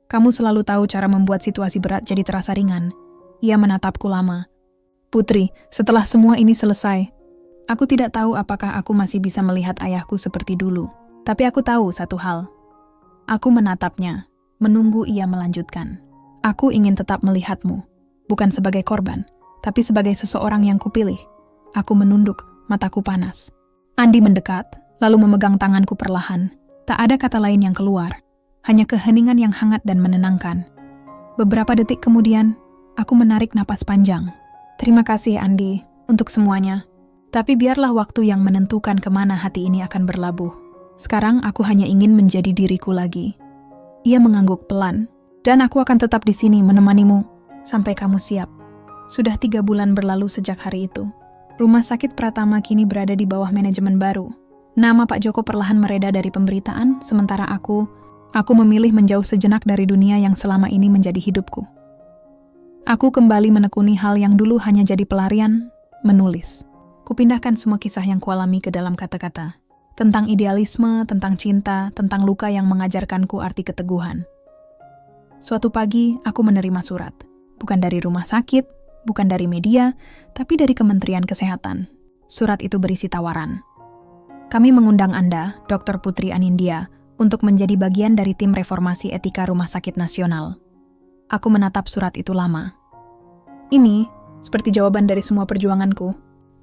Kamu selalu tahu cara membuat situasi berat jadi terasa ringan. Ia menatapku lama. Putri, setelah semua ini selesai, aku tidak tahu apakah aku masih bisa melihat ayahku seperti dulu. Tapi aku tahu satu hal. Aku menatapnya, menunggu ia melanjutkan. Aku ingin tetap melihatmu. Bukan sebagai korban, tapi sebagai seseorang yang kupilih. Aku menunduk, mataku panas. Andi mendekat, lalu memegang tanganku perlahan. Tak ada kata lain yang keluar, hanya keheningan yang hangat dan menenangkan. Beberapa detik kemudian, aku menarik napas panjang. Terima kasih, Andi, untuk semuanya. Tapi biarlah waktu yang menentukan kemana hati ini akan berlabuh. Sekarang aku hanya ingin menjadi diriku lagi. Ia mengangguk pelan, dan aku akan tetap di sini menemanimu sampai kamu siap. Sudah 3 bulan berlalu sejak hari itu. Rumah sakit Pratama kini berada di bawah manajemen baru. Nama Pak Joko perlahan mereda dari pemberitaan, sementara aku memilih menjauh sejenak dari dunia yang selama ini menjadi hidupku. Aku kembali menekuni hal yang dulu hanya jadi pelarian, menulis. Kupindahkan semua kisah yang kualami ke dalam kata-kata. Tentang idealisme, tentang cinta, tentang luka yang mengajarkanku arti keteguhan. Suatu pagi, aku menerima surat. Bukan dari rumah sakit, bukan dari media, tapi dari Kementerian Kesehatan. Surat itu berisi tawaran. Kami mengundang Anda, Dr. Putri Anindya, untuk menjadi bagian dari tim reformasi etika Rumah Sakit Nasional. Aku menatap surat itu lama. Ini, seperti jawaban dari semua perjuanganku,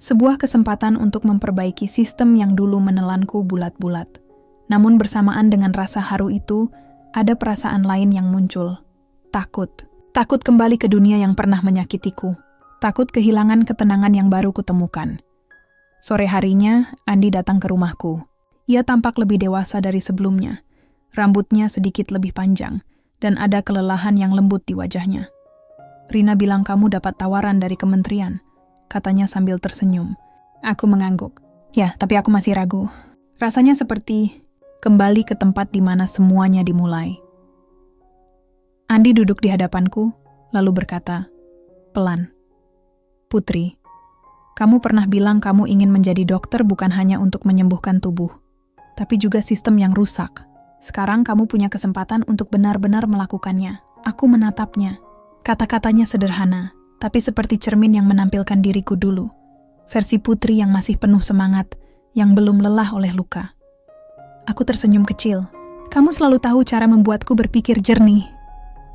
Sebuah kesempatan untuk memperbaiki sistem yang dulu menelanku bulat-bulat. Namun bersamaan dengan rasa haru itu, ada perasaan lain yang muncul. Takut. Takut kembali ke dunia yang pernah menyakitiku. Takut kehilangan ketenangan yang baru kutemukan. Sore harinya, Andi datang ke rumahku. Ia tampak lebih dewasa dari sebelumnya. Rambutnya sedikit lebih panjang, dan ada kelelahan yang lembut di wajahnya. "Rina bilang kamu dapat tawaran dari kementerian," katanya sambil tersenyum. Aku mengangguk. Ya, tapi aku masih ragu. Rasanya seperti kembali ke tempat di mana semuanya dimulai. Andi duduk di hadapanku, lalu berkata, pelan, "Putri, kamu pernah bilang kamu ingin menjadi dokter bukan hanya untuk menyembuhkan tubuh, tapi juga sistem yang rusak. Sekarang kamu punya kesempatan untuk benar-benar melakukannya." Aku menatapnya. Kata-katanya sederhana, tapi seperti cermin yang menampilkan diriku dulu. Versi Putri yang masih penuh semangat, yang belum lelah oleh luka. Aku tersenyum kecil. "Kamu selalu tahu cara membuatku berpikir jernih."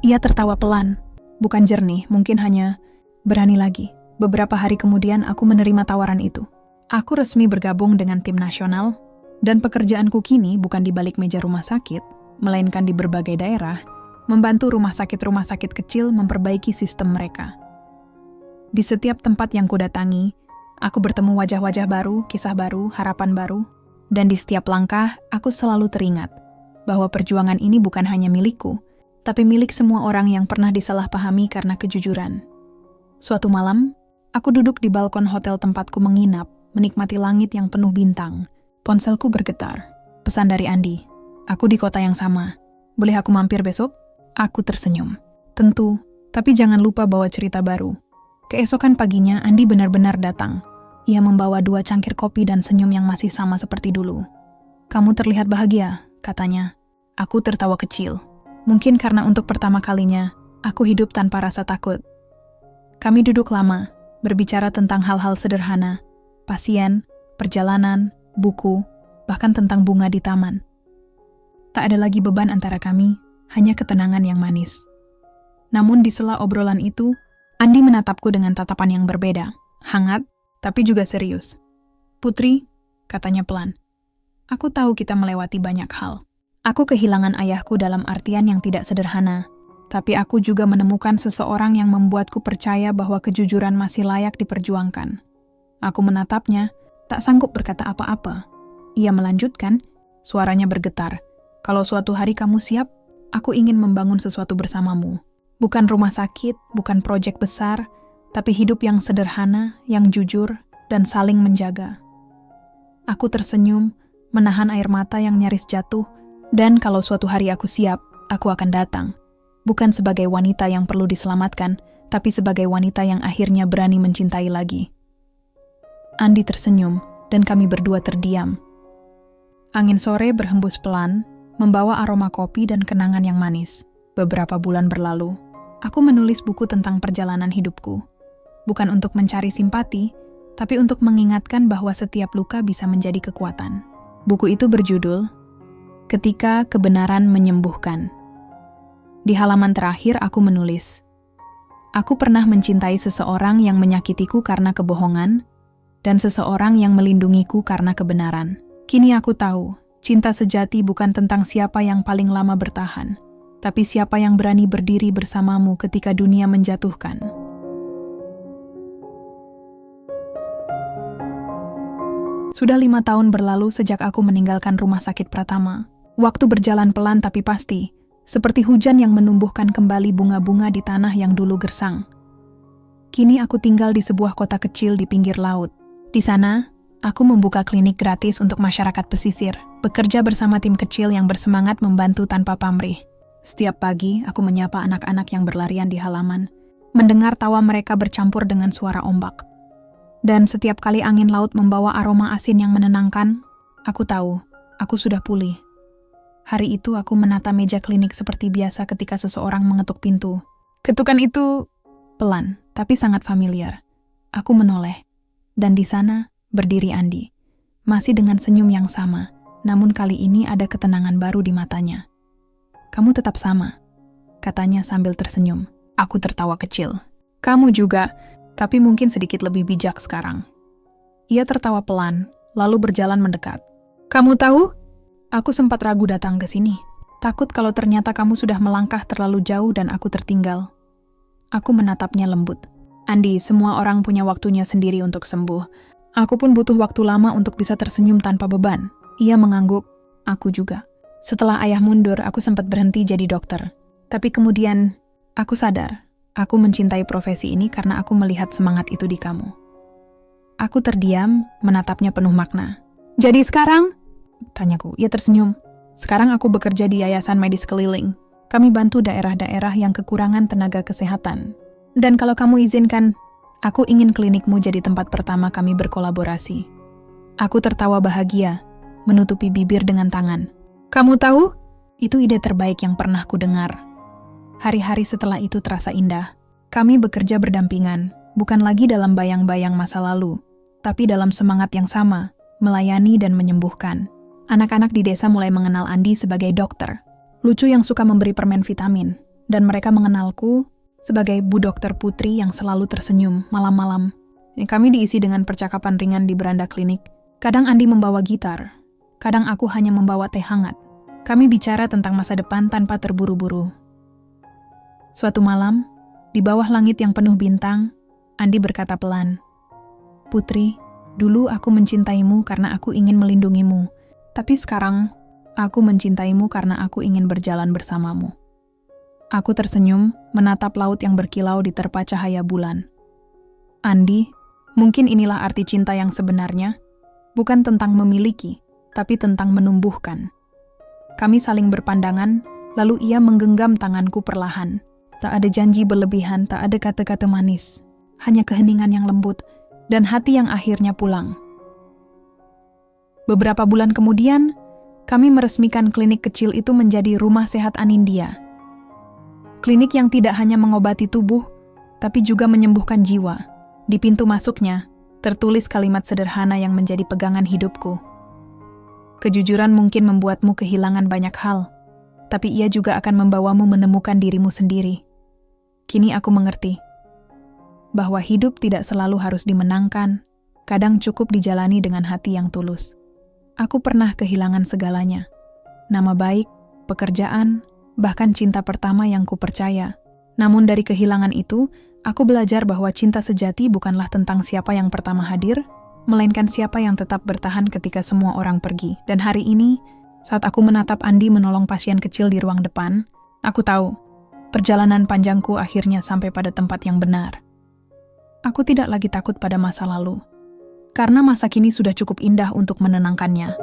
Ia tertawa pelan. Bukan jernih, mungkin hanya berani lagi. Beberapa hari kemudian aku menerima tawaran itu. Aku resmi bergabung dengan tim nasional, dan pekerjaanku kini bukan di balik meja rumah sakit, melainkan di berbagai daerah, membantu rumah sakit kecil memperbaiki sistem mereka. Di setiap tempat yang kudatangi, aku bertemu wajah-wajah baru, kisah baru, harapan baru, dan di setiap langkah, aku selalu teringat bahwa perjuangan ini bukan hanya milikku, tapi milik semua orang yang pernah disalahpahami karena kejujuran. Suatu malam, aku duduk di balkon hotel tempatku menginap, menikmati langit yang penuh bintang. Ponselku bergetar. Pesan dari Andi. "Aku di kota yang sama. Boleh aku mampir besok?" Aku tersenyum. "Tentu, tapi jangan lupa bawa cerita baru." Keesokan paginya, Andi benar-benar datang. Ia membawa 2 cangkir kopi dan senyum yang masih sama seperti dulu. "Kamu terlihat bahagia," katanya. Aku tertawa kecil. Mungkin karena untuk pertama kalinya, aku hidup tanpa rasa takut. Kami duduk lama, berbicara tentang hal-hal sederhana, pasien, perjalanan, buku, bahkan tentang bunga di taman. Tak ada lagi beban antara kami, hanya ketenangan yang manis. Namun di sela obrolan itu, Andi menatapku dengan tatapan yang berbeda, hangat, tapi juga serius. "Putri," katanya pelan, "aku tahu kita melewati banyak hal. Aku kehilangan ayahku dalam artian yang tidak sederhana, tapi aku juga menemukan seseorang yang membuatku percaya bahwa kejujuran masih layak diperjuangkan." Aku menatapnya, tak sanggup berkata apa-apa. Ia melanjutkan, suaranya bergetar. "Kalau suatu hari kamu siap, aku ingin membangun sesuatu bersamamu. Bukan rumah sakit, bukan proyek besar, tapi hidup yang sederhana, yang jujur, dan saling menjaga." Aku tersenyum, menahan air mata yang nyaris jatuh, dan kalau suatu hari aku siap, aku akan datang. Bukan sebagai wanita yang perlu diselamatkan, tapi sebagai wanita yang akhirnya berani mencintai lagi. Andi tersenyum, dan kami berdua terdiam. Angin sore berhembus pelan, membawa aroma kopi dan kenangan yang manis. Beberapa bulan berlalu, aku menulis buku tentang perjalanan hidupku. Bukan untuk mencari simpati, tapi untuk mengingatkan bahwa setiap luka bisa menjadi kekuatan. Buku itu berjudul, "Ketika Kebenaran Menyembuhkan." Di halaman terakhir aku menulis, "Aku pernah mencintai seseorang yang menyakitiku karena kebohongan, dan seseorang yang melindungiku karena kebenaran. Kini aku tahu, cinta sejati bukan tentang siapa yang paling lama bertahan, tapi siapa yang berani berdiri bersamamu ketika dunia menjatuhkan." Sudah 5 tahun berlalu sejak aku meninggalkan rumah sakit Pratama. Waktu berjalan pelan tapi pasti, seperti hujan yang menumbuhkan kembali bunga-bunga di tanah yang dulu gersang. Kini aku tinggal di sebuah kota kecil di pinggir laut. Di sana, aku membuka klinik gratis untuk masyarakat pesisir, bekerja bersama tim kecil yang bersemangat membantu tanpa pamrih. Setiap pagi, aku menyapa anak-anak yang berlarian di halaman, mendengar tawa mereka bercampur dengan suara ombak. Dan setiap kali angin laut membawa aroma asin yang menenangkan, aku tahu, aku sudah pulih. Hari itu aku menata meja klinik seperti biasa ketika seseorang mengetuk pintu. Ketukan itu pelan, tapi sangat familiar. Aku menoleh, dan di sana berdiri Andi, masih dengan senyum yang sama, namun kali ini ada ketenangan baru di matanya. "Kamu tetap sama," katanya sambil tersenyum. Aku tertawa kecil. "Kamu juga, tapi mungkin sedikit lebih bijak sekarang." Ia tertawa pelan, lalu berjalan mendekat. Kamu tahu? Aku sempat ragu datang ke sini. Takut kalau ternyata kamu sudah melangkah terlalu jauh dan aku tertinggal. Aku menatapnya lembut. Andi, semua orang punya waktunya sendiri untuk sembuh. Aku pun butuh waktu lama untuk bisa tersenyum tanpa beban. Ia mengangguk, aku juga. Setelah ayah mundur, aku sempat berhenti jadi dokter. Tapi kemudian, aku sadar, aku mencintai profesi ini karena aku melihat semangat itu di kamu. Aku terdiam, menatapnya penuh makna. Jadi sekarang? Tanyaku. Ia tersenyum. Sekarang aku bekerja di Yayasan Medis Keliling. Kami bantu daerah-daerah yang kekurangan tenaga kesehatan. Dan kalau kamu izinkan, aku ingin klinikmu jadi tempat pertama kami berkolaborasi. Aku tertawa bahagia, menutupi bibir dengan tangan. Kamu tahu? Itu ide terbaik yang pernah ku dengar. Hari-hari setelah itu terasa indah. Kami bekerja berdampingan, bukan lagi dalam bayang-bayang masa lalu, tapi dalam semangat yang sama, melayani dan menyembuhkan. Anak-anak di desa mulai mengenal Andi sebagai dokter, lucu yang suka memberi permen vitamin, dan mereka mengenalku sebagai Bu Dokter Putri yang selalu tersenyum malam-malam. Kami diisi dengan percakapan ringan di beranda klinik. Kadang Andi membawa gitar, kadang aku hanya membawa teh hangat. Kami bicara tentang masa depan tanpa terburu-buru. Suatu malam, di bawah langit yang penuh bintang, Andi berkata pelan, Putri, dulu aku mencintaimu karena aku ingin melindungimu. Tapi sekarang, aku mencintaimu karena aku ingin berjalan bersamamu. Aku tersenyum, menatap laut yang berkilau diterpa cahaya bulan. Andi, mungkin inilah arti cinta yang sebenarnya. Bukan tentang memiliki, tapi tentang menumbuhkan. Kami saling berpandangan, lalu ia menggenggam tanganku perlahan. Tak ada janji berlebihan, tak ada kata-kata manis. Hanya keheningan yang lembut, dan hati yang akhirnya pulang. Beberapa bulan kemudian, kami meresmikan klinik kecil itu menjadi Rumah Sehat Anindya. Klinik yang tidak hanya mengobati tubuh, tapi juga menyembuhkan jiwa. Di pintu masuknya, tertulis kalimat sederhana yang menjadi pegangan hidupku. Kejujuran mungkin membuatmu kehilangan banyak hal, tapi ia juga akan membawamu menemukan dirimu sendiri. Kini aku mengerti bahwa hidup tidak selalu harus dimenangkan, kadang cukup dijalani dengan hati yang tulus. Aku pernah kehilangan segalanya. Nama baik, pekerjaan, bahkan cinta pertama yang kupercaya. Namun dari kehilangan itu, aku belajar bahwa cinta sejati bukanlah tentang siapa yang pertama hadir, melainkan siapa yang tetap bertahan ketika semua orang pergi. Dan hari ini, saat aku menatap Andi menolong pasien kecil di ruang depan, aku tahu, perjalanan panjangku akhirnya sampai pada tempat yang benar. Aku tidak lagi takut pada masa lalu. Karena masa kini sudah cukup indah untuk menenangkannya.